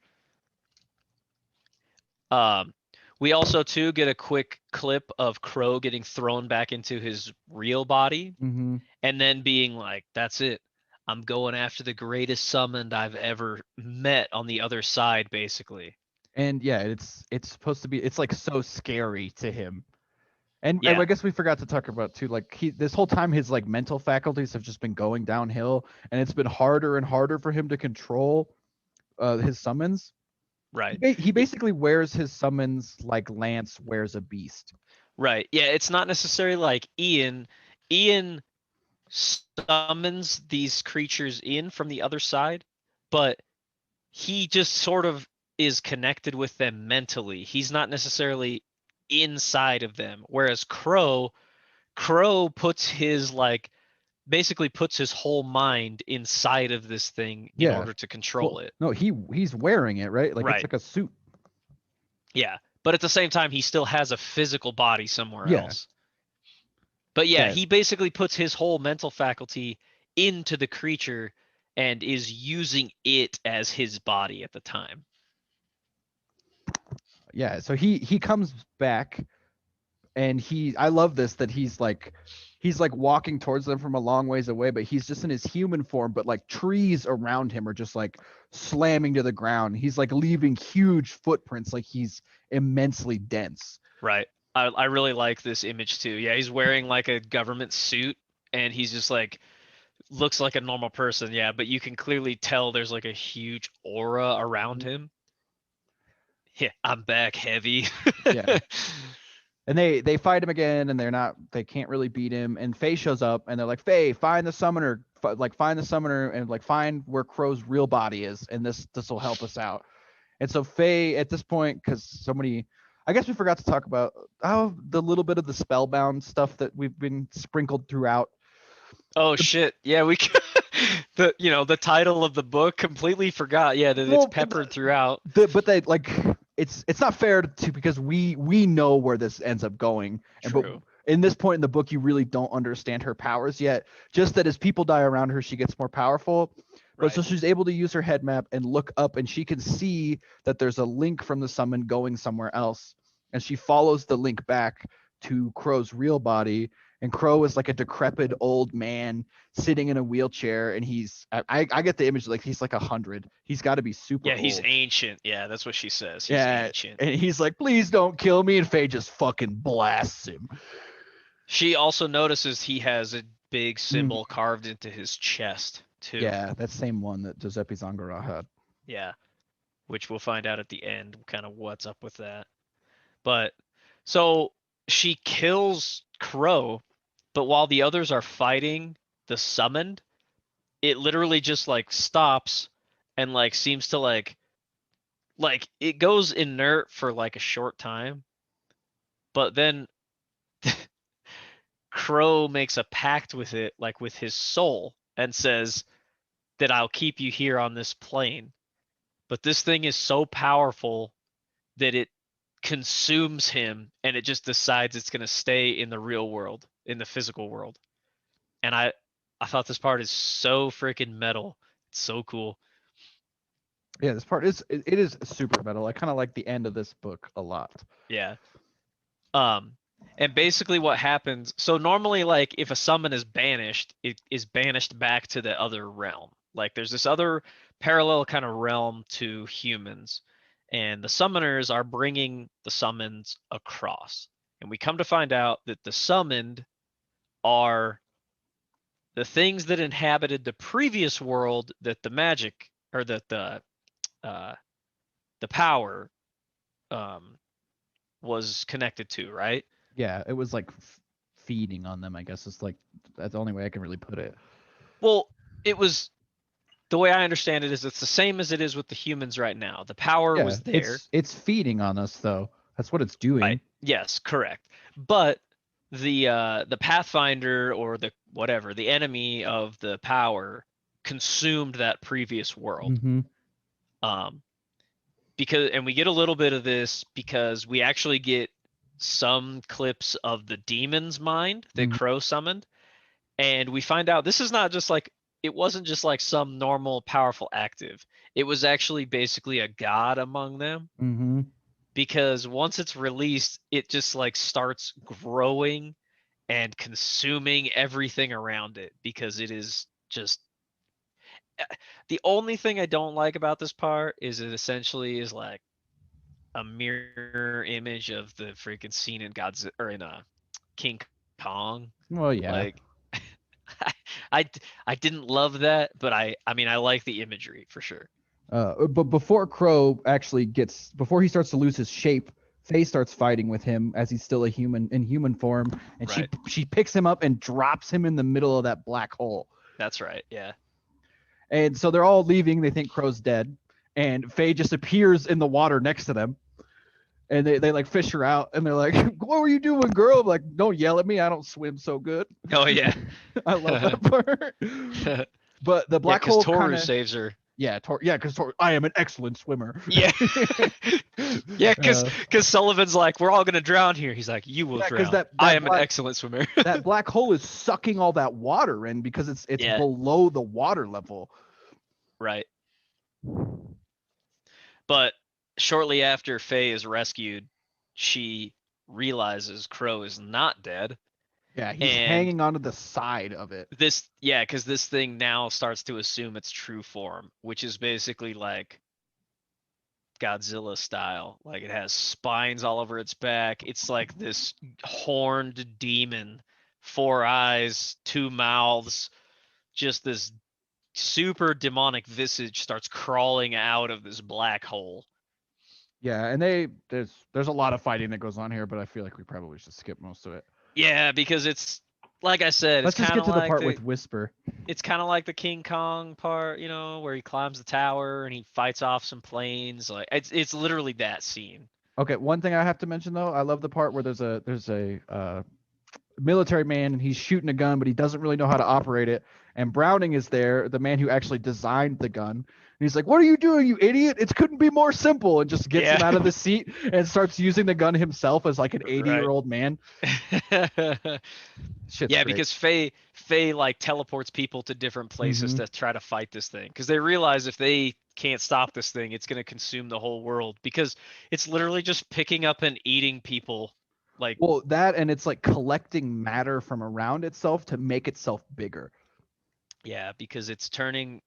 We also too get a quick clip of Crow getting thrown back into his real body, and then being like, "That's it. I'm going after the greatest summoned I've ever met on the other side," basically. And yeah, it's supposed to be. It's like so scary to him. And I guess we forgot to talk about too. Like this whole time, his like mental faculties have just been going downhill, and it's been harder and harder for him to control his summons. Right. He basically wears his summons like Lance wears a beast. Right. Yeah, it's not necessarily like Ian. Ian summons these creatures in from the other side, but he just sort of is connected with them mentally. He's not necessarily inside of them. Whereas Crow puts his basically puts his whole mind inside of this thing in Yeah. order to control Well, it. no, he's wearing it, right? Like it's Right. like a suit. Yeah. But at the same time, he still has a physical body somewhere Yeah. else. But yeah, Yeah. he basically puts his whole mental faculty into the creature and is using it as his body at the time. Yeah, so he comes back, and I love this that he's like walking towards them from a long ways away, but he's just in his human form, but like trees around him are just like slamming to the ground. He's like leaving huge footprints, like he's immensely dense. Right. I really like this image too. Yeah, he's wearing like a government suit and he's just like looks like a normal person. Yeah, but you can clearly tell there's like a huge aura around him. Yeah, I'm back heavy. Yeah. And they fight him again, and they can't really beat him. And Faye shows up, and they're like, Faye, find the summoner, find the summoner, and like find where Crow's real body is, and this will help us out. And so Faye, at this point, because I guess we forgot to talk about the little bit of the Spellbound stuff that we've been sprinkled throughout. Oh shit! Yeah, we the title of the book completely forgot. Yeah, that it's peppered throughout. But they like it's not fair to because we know where this ends up going. True. But in this point in the book, you really don't understand her powers yet. Just that as people die around her, she gets more powerful. But so she's able to use her head map and look up, and she can see that there's a link from the summon going somewhere else. And she follows the link back to Crow's real body. And Crow is like a decrepit old man sitting in a wheelchair, and I get the image like he's like 100. He's got to be super old. He's ancient. Yeah, that's what she says. He's ancient. And he's like, please don't kill me, and Faye just fucking blasts him. She also notices he has a big symbol carved into his chest too. Yeah, that same one that Giuseppe Zangara had. Yeah, which we'll find out at the end kind of what's up with that. But so she kills Crow, but while the others are fighting the summoned, it literally just like stops and like seems to like it goes inert for like a short time, but then Crow makes a pact with it, like with his soul, and says that I'll keep you here on this plane. But this thing is so powerful that it consumes him, and it just decides it's going to stay in the real world, in the physical world. And I thought this part is so freaking metal. It's so cool. Yeah, this part is super metal. I kind of like the end of this book a lot. Yeah. And basically what happens, so normally like if a summon is banished, it is banished back to the other realm. Like there's this other parallel kind of realm to humans, and the summoners are bringing the summons across. And we come to find out that the summoned are the things that inhabited the previous world that the magic, or that the power was connected to, right? Yeah, it was like feeding on them, I guess. It's like that's the only way I can really put it. Well, it was, the way I understand it is it's the same as it is with the humans right now. The power was there. It's feeding on us though. That's what it's doing. Right. Yes, correct. But the Pathfinder, or the whatever, the enemy of the power, consumed that previous world. Because, and we get a little bit of this because we actually get some clips of the demon's mind that Crow summoned, and we find out this is not just like, it wasn't just like some normal powerful active. It was actually basically a god among them. Because once it's released, it just like starts growing and consuming everything around it, because it is just, the only thing I don't like about this part is it essentially is like a mirror image of the freaking scene in Godzilla, or in King Kong. Well, yeah. Like, I didn't love that, but I mean I like the imagery for sure. But before Crow before he starts to lose his shape, Faye starts fighting with him as he's still a human, in human form, and she picks him up and drops him in the middle of that black hole. That's right, yeah. And so they're all leaving. They think Crow's dead, and Faye just appears in the water next to them. And they like fish her out, and they're like, "What were you doing, girl?" I'm like, "Don't yell at me. I don't swim so good." Oh yeah. I love that part. But the Yeah, black because hole Toru kind of saves her. because I am an excellent swimmer. Yeah. Yeah, because Uh, Sullivan's like, we're all gonna drown here. He's like, you will yeah, because drown. I am an black excellent swimmer. that black hole is sucking all that water in because it's Yeah. below the water level. Right. But shortly after Faye is rescued, she realizes Crow is not dead. Yeah, he's And hanging onto the side of it. because this thing now starts to assume its true form, which is basically like Godzilla style. Like it has spines all over its back. It's like this horned demon, 4 eyes, 2 mouths, just this super demonic visage starts crawling out of this black hole. Yeah, and there's a lot of fighting that goes on here, but I feel like we probably should skip most of it. Yeah, because it's like I said, Let's it's just kind get of to the like part with Whisper. it's kind of like the King Kong part, where he climbs the tower and he fights off some planes. Like it's literally that scene. Okay, one thing I have to mention though, I love the part where there's a military man and he's shooting a gun, but he doesn't really know how to operate it. And Browning is there, the man who actually designed the gun. And he's like, "What are you doing, you idiot? It couldn't be more simple." And just gets him Yeah. out of the seat and starts using the gun himself as like an 80-year-old man. Shit's Yeah, great. because Faye like teleports people to different places Mhm. to try to fight this thing because they realize if they can't stop this thing, it's going to consume the whole world because it's literally just picking up and eating people. Like, Well, that and it's like collecting matter from around itself to make itself bigger. yeah, because it's turning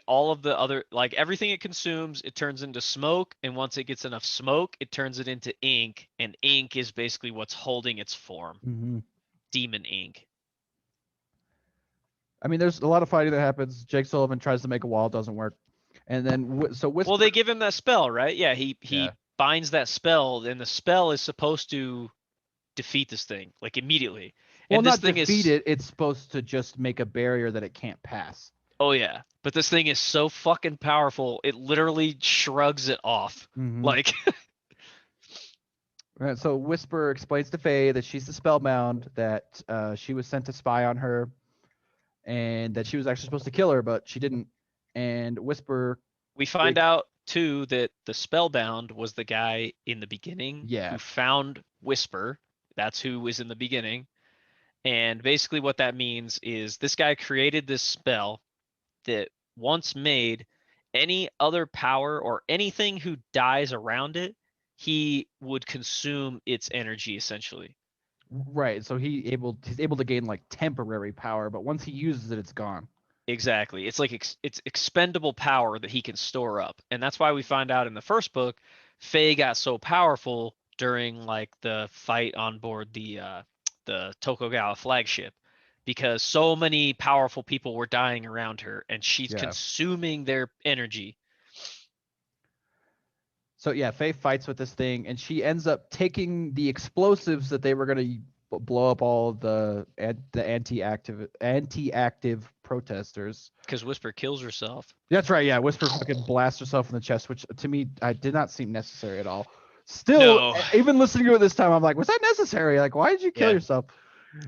all of the other, like everything it consumes, it turns into smoke, and once it gets enough smoke, it turns it into ink, and ink is basically what's holding its form. Mm-hmm. Demon ink. I mean, there's a lot of fighting that happens. Jake Sullivan tries to make a wall, doesn't work, and then so Whisper. Well, they give him that spell, right? Yeah, he Yeah. binds that spell, and the spell is supposed to defeat this thing like immediately. Well, And this not thing defeat is it. It's supposed to just make a barrier that it can't pass. oh yeah, but this thing is so fucking powerful. It literally shrugs it off. Mhm. Like Right, so Whisper explains to Faye that she's the Spellbound, that she was sent to spy on her, and that she was actually supposed to kill her, but she didn't. And Whisper, we find out too that the Spellbound was the guy in the beginning Yeah. who found Whisper. That's who was in the beginning. And basically what that means is this guy created this spell that once made any other power or anything who dies around it, he would consume its energy essentially. right? So he's able to gain like temporary power, but once he uses it, it's gone. Exactly. It's like it's expendable power that he can store up. And that's why we find out in the first book, Faye got so powerful during like the fight on board the Tokugawa flagship because so many powerful people were dying around her and she's Yeah. consuming their energy. So yeah, Faye fights with this thing, and she ends up taking the explosives that they were gonna blow up all the anti-active protesters. Because Whisper kills herself. That's right. Yeah, Whisper fucking blasts herself in the chest, which to me I did not seem necessary at all. Still, No. even listening to it this time, I'm like, was that necessary? Like, why did you kill Yeah. yourself?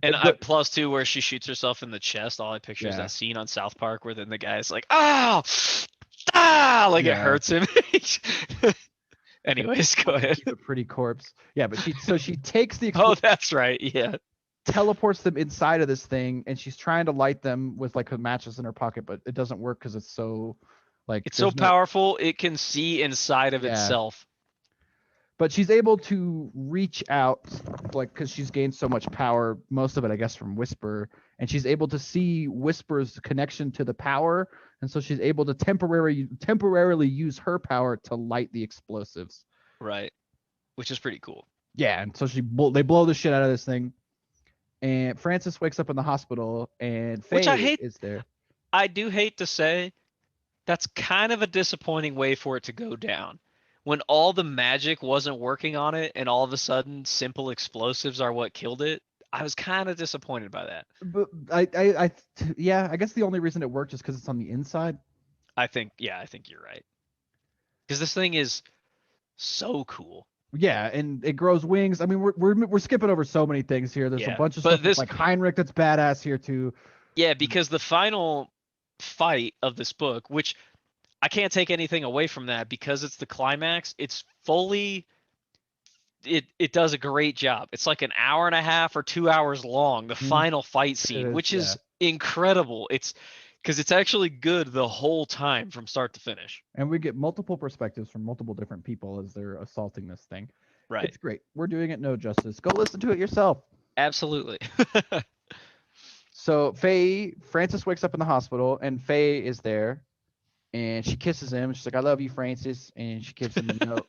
And But- plus two, where she shoots herself in the chest. All I picture is Yeah. that scene on South Park where then the guy's like, "Ah, ah!" Like it Yeah. hurts him. Anyways, go ahead. He's a pretty corpse. Yeah, but she takes the Oh, that's right. Yeah. teleports them inside of this thing, and she's trying to light them with like her matches in her pocket, but it doesn't work because it's so like It's so there's no- powerful it can see inside of Yeah. itself. But she's able to reach out, like, because she's gained so much power, most of it, I guess, from Whisper, and she's able to see Whisper's connection to the power, and so she's able to temporarily use her power to light the explosives. Right. Which is pretty cool. Yeah, and so they blow the shit out of this thing, and Francis wakes up in the hospital, and Faye Which I hate- is there. I do hate to say that's kind of a disappointing way for it to go down. When all the magic wasn't working on it and all of a sudden simple explosives are what killed it, I was kind of disappointed by that. But yeah, I guess the only reason it worked is because it's on the inside. I think you're right. Because this thing is so cool. Yeah, and it grows wings. I mean, we're skipping over so many things here. There's a Yeah, bunch of but stuff with, this- like Heinrich that's badass here too. Yeah, because the final fight of this book, which I can't take anything away from that because it's the climax, it's fully it does a great job. It's like an hour and a half or 2 hours long, the final fight scene, is, which yeah. is incredible. It's because it's actually good the whole time from start to finish. And we get multiple perspectives from multiple different people as they're assaulting this thing. Right. It's great. We're doing it no justice. Go listen to it yourself. Absolutely. So Francis wakes up in the hospital, and Faye is there, and she kisses him. She's like, "I love you, Francis," and she gives him a note.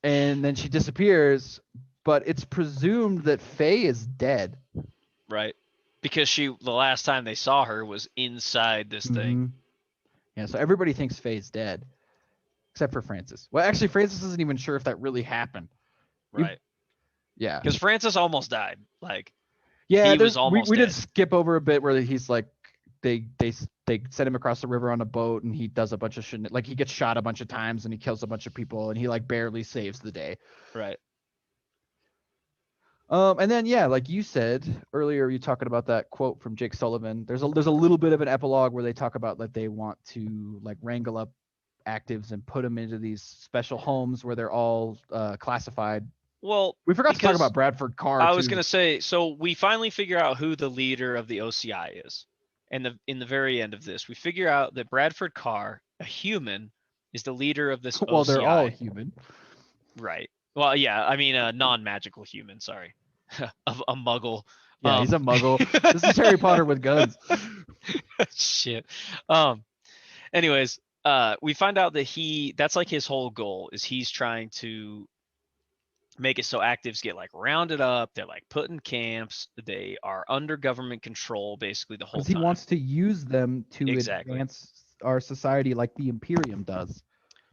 And then she disappears, but it's presumed that Faye is dead. Right. Because the last time they saw her was inside this thing. Mhm. Yeah, so everybody thinks Faye's dead, except for Francis. Well, actually, Francis isn't even sure if that really happened. Right. Yeah. Because Francis almost died. Like, Yeah, he was almost we did dead. skip over a bit where he's like, they send him across the river on a boat, and he does a bunch of shit. Like, he gets shot a bunch of times, and he kills a bunch of people, and he like barely saves the day. Right. And then yeah, like you said earlier, you talking about that quote from Jake Sullivan. There's a little bit of an epilogue where they talk about that they want to like wrangle up actives and put them into these special homes where they're all classified. Well, We forgot to talk because about Bradford Carr. I was too. gonna say, so we finally figure out who the leader of the OCI is, and in the very end of this, we figure out that Bradford Carr, a human, is the leader of this OCI. Well, they're all human. Right. Well, yeah. I mean, a non-magical human. Sorry, a muggle. Yeah, he's a muggle. This is Harry Potter with guns. Shit. Anyways, we find out that that's like his whole goal is he's trying to make it so actives get like rounded up, they're like put in camps, they are under government control basically the whole Because he time. wants to use them to advance our society like the Imperium does.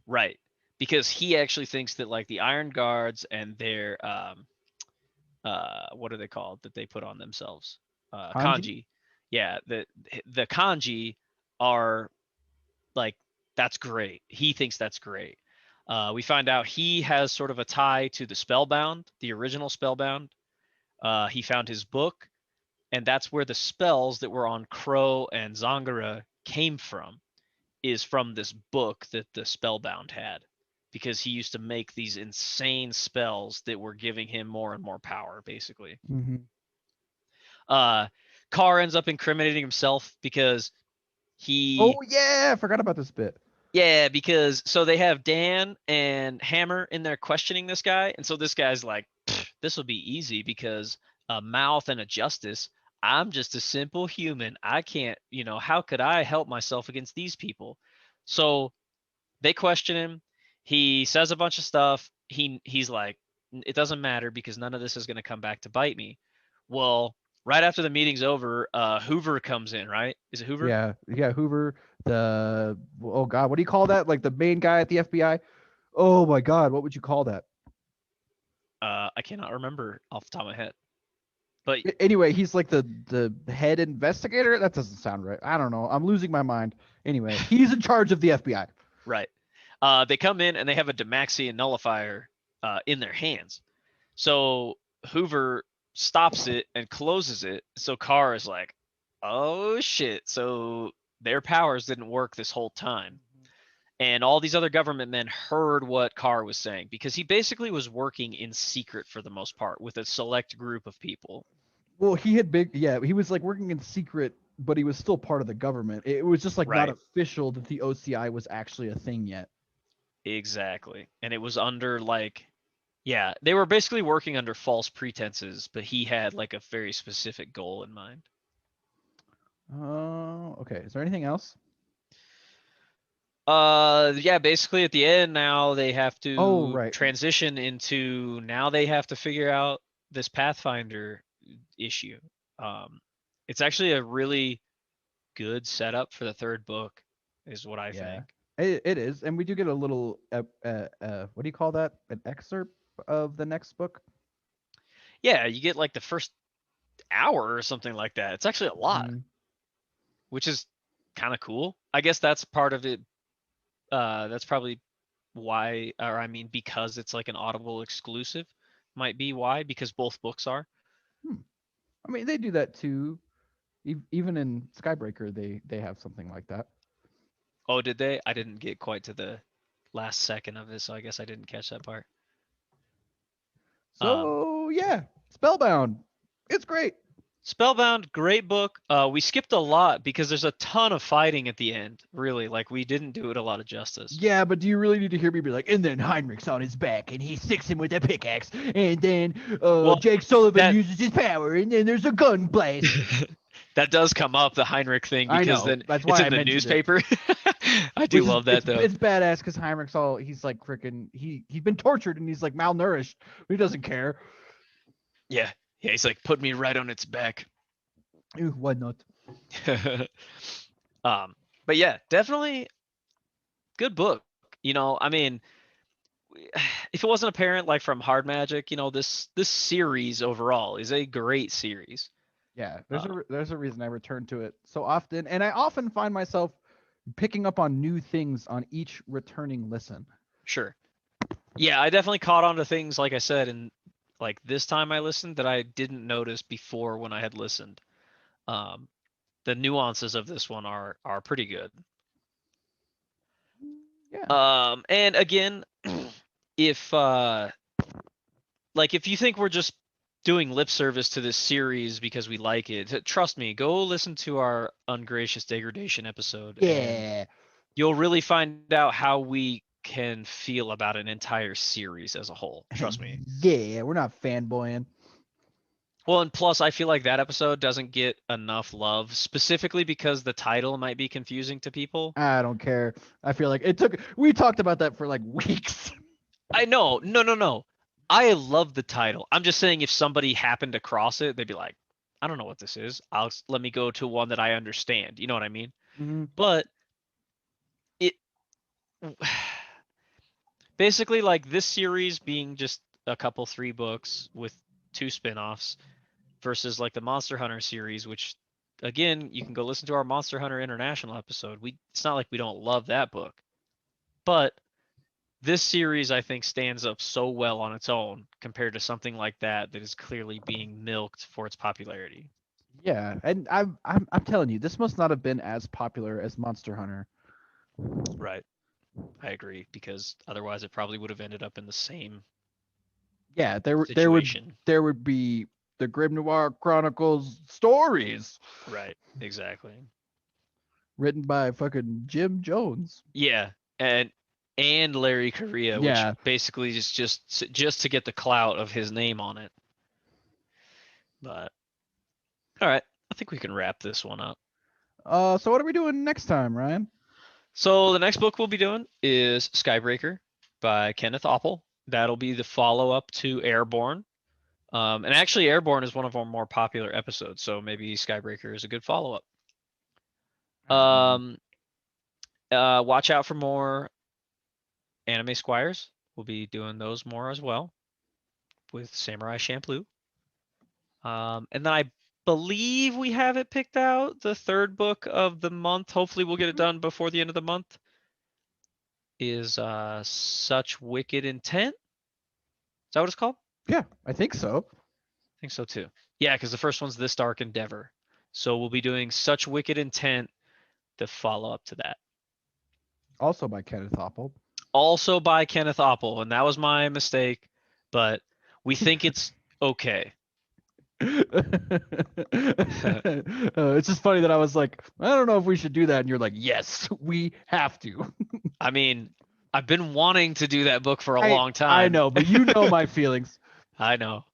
Right. Because he actually thinks that like the Iron Guards and their what are they called that they put on themselves? Kanji. Yeah, the Kanji are like, that's great. He thinks that's great. We find out he has sort of a tie to the Spellbound, the original Spellbound. He found his book, and that's where the spells that were on Crow and Zangara came from, is from this book that the Spellbound had, because he used to make these insane spells that were giving him more and more power, basically. Mm-hmm. Carr ends up incriminating himself because he... Oh, yeah, I forgot about this bit. Yeah, because so they have Dan and Hammer in there questioning this guy, and so this guy's like, this will be easy because a mouth and a justice. I'm just a simple human. I can't, how could I help myself against these people? So they question him. He says a bunch of stuff. He's like, it doesn't matter because none of this is going to come back to bite me. Well, right after the meeting's over, Hoover comes in, right? Is it Hoover? Yeah, Hoover. Oh God, what do you call that? Like the main guy at the FBI? Oh my God, what would you call that? I cannot remember off the top of my head. But anyway, he's like the head investigator. That doesn't sound right. I don't know. I'm losing my mind. Anyway, he's in charge of the FBI. Right. They come in and they have a Demaxian nullifier in their hands. So Hoover stops it and closes it. So Carr is like, oh shit. So their powers didn't work this whole time. And all these other government men heard what Carr was saying because he basically was working in secret for the most part with a select group of people. Well, he was like working in secret, but he was still part of the government. It was just like not official that the OCI was actually a thing yet. Exactly. And it was under like, yeah, they were basically working under false pretenses, but he had like a very specific goal in mind. Okay. Is there anything else? Yeah, basically at the end now they have to transition into, now they have to figure out this Pathfinder issue. It's actually a really good setup for the third book is what I think. It is. And we do get a little what do you call that? An excerpt of the next book? Yeah, you get like the first hour or something like that. It's actually a lot, which is kind of cool. I guess that's part of it. That's probably why, or I mean, because it's like an Audible exclusive, might be why, because both books are. I mean, they do that too. Even in Skybreaker, they have something like that. Oh, did they? I didn't get quite to the last second of it, so I guess I didn't catch that part. So yeah, Spellbound, it's great. Spellbound, great book. We skipped a lot because there's a ton of fighting at the end. Really, like we didn't do it a lot of justice. Yeah, but do you really need to hear me be like, and then Heinrich's on his back, and he sticks him with a pickaxe, and then Well, Jake Sullivan that- uses his power, and then there's a gun blast. That does come up, the Heinrich thing, I because know, then that's it's why in I the mentioned it. newspaper. I do Which is- love that though. It's badass because Heinrich's he's like freaking he's been tortured and he's like malnourished. But he doesn't care. Yeah, he's like, put me right on its back. Ew, why not? But yeah, definitely good book. You know, I mean, if it wasn't apparent, like from Hard Magic, you know, this series overall is a great series. Yeah, there's a reason I return to it so often, and I often find myself picking up on new things on each returning listen. Sure. Yeah, I definitely caught on to things, like I said, and like this time I listened that I didn't notice before when I had listened. The nuances of this one are pretty good. Yeah. And again, if like if you think we're just doing lip service to this series because we like it, trust me, go listen to our Ungracious Degradation episode. And Yeah. you'll really find out how we can feel about an entire series as a whole. Trust me. Yeah, we're not fanboying. Well, and plus, I feel like that episode doesn't get enough love, specifically because the title might be confusing to people. I don't care. I feel like we talked about that for like weeks. I know. No. I love the title. I'm just saying if somebody happened to cross it, they'd be like, I don't know what this is. Let me go to one that I understand. You know what I mean? Mm-hmm. But it basically, like, this series being just a couple 3 books with 2 spin-offs versus like the Monster Hunter series, which again, you can go listen to our Monster Hunter International episode. It's not like we don't love that book. But this series, I think, stands up so well on its own compared to something like that is clearly being milked for its popularity. Yeah, and I'm telling you, this must not have been as popular as Monster Hunter. Right. I agree, because otherwise it probably would have ended up in the same Yeah, situation. there would be the Grimnoir Chronicles stories. Right. Exactly. Written by fucking Jim Jones. Yeah, and Larry Correia, Yeah. which basically is just to get the clout of his name on it. But all right, I think we can wrap this one up. So what are we doing next time, Ryan? So the next book we'll be doing is Skybreaker by Kenneth Oppel. That'll be the follow-up to Airborne. And actually Airborne is one of our more popular episodes, so maybe Skybreaker is a good follow-up. Watch out for more Anime Squires. We'll be doing those more as well with Samurai Champloo. And then I believe we have it picked out, the 3rd book of the month. Hopefully we'll get it done before the end of the month. Is Such Wicked Intent. Is that what it's called? Yeah, I think so. I think so too. Yeah, because the first one's This Dark Endeavor. So we'll be doing Such Wicked Intent, the follow-up to that. Also by Kenneth Oppel. Also by Kenneth Oppel, and that was my mistake, but we think it's okay. It's just funny that I was like, I don't know if we should do that, and you're like, yes, we have to. I mean, I've been wanting to do that book for a long time. I know, but you know my feelings. I know.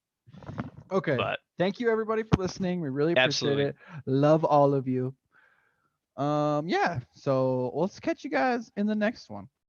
Okay. But thank you everybody for listening. We really appreciate Absolutely. it. Love all of you. Yeah. So let's catch you guys in the next one.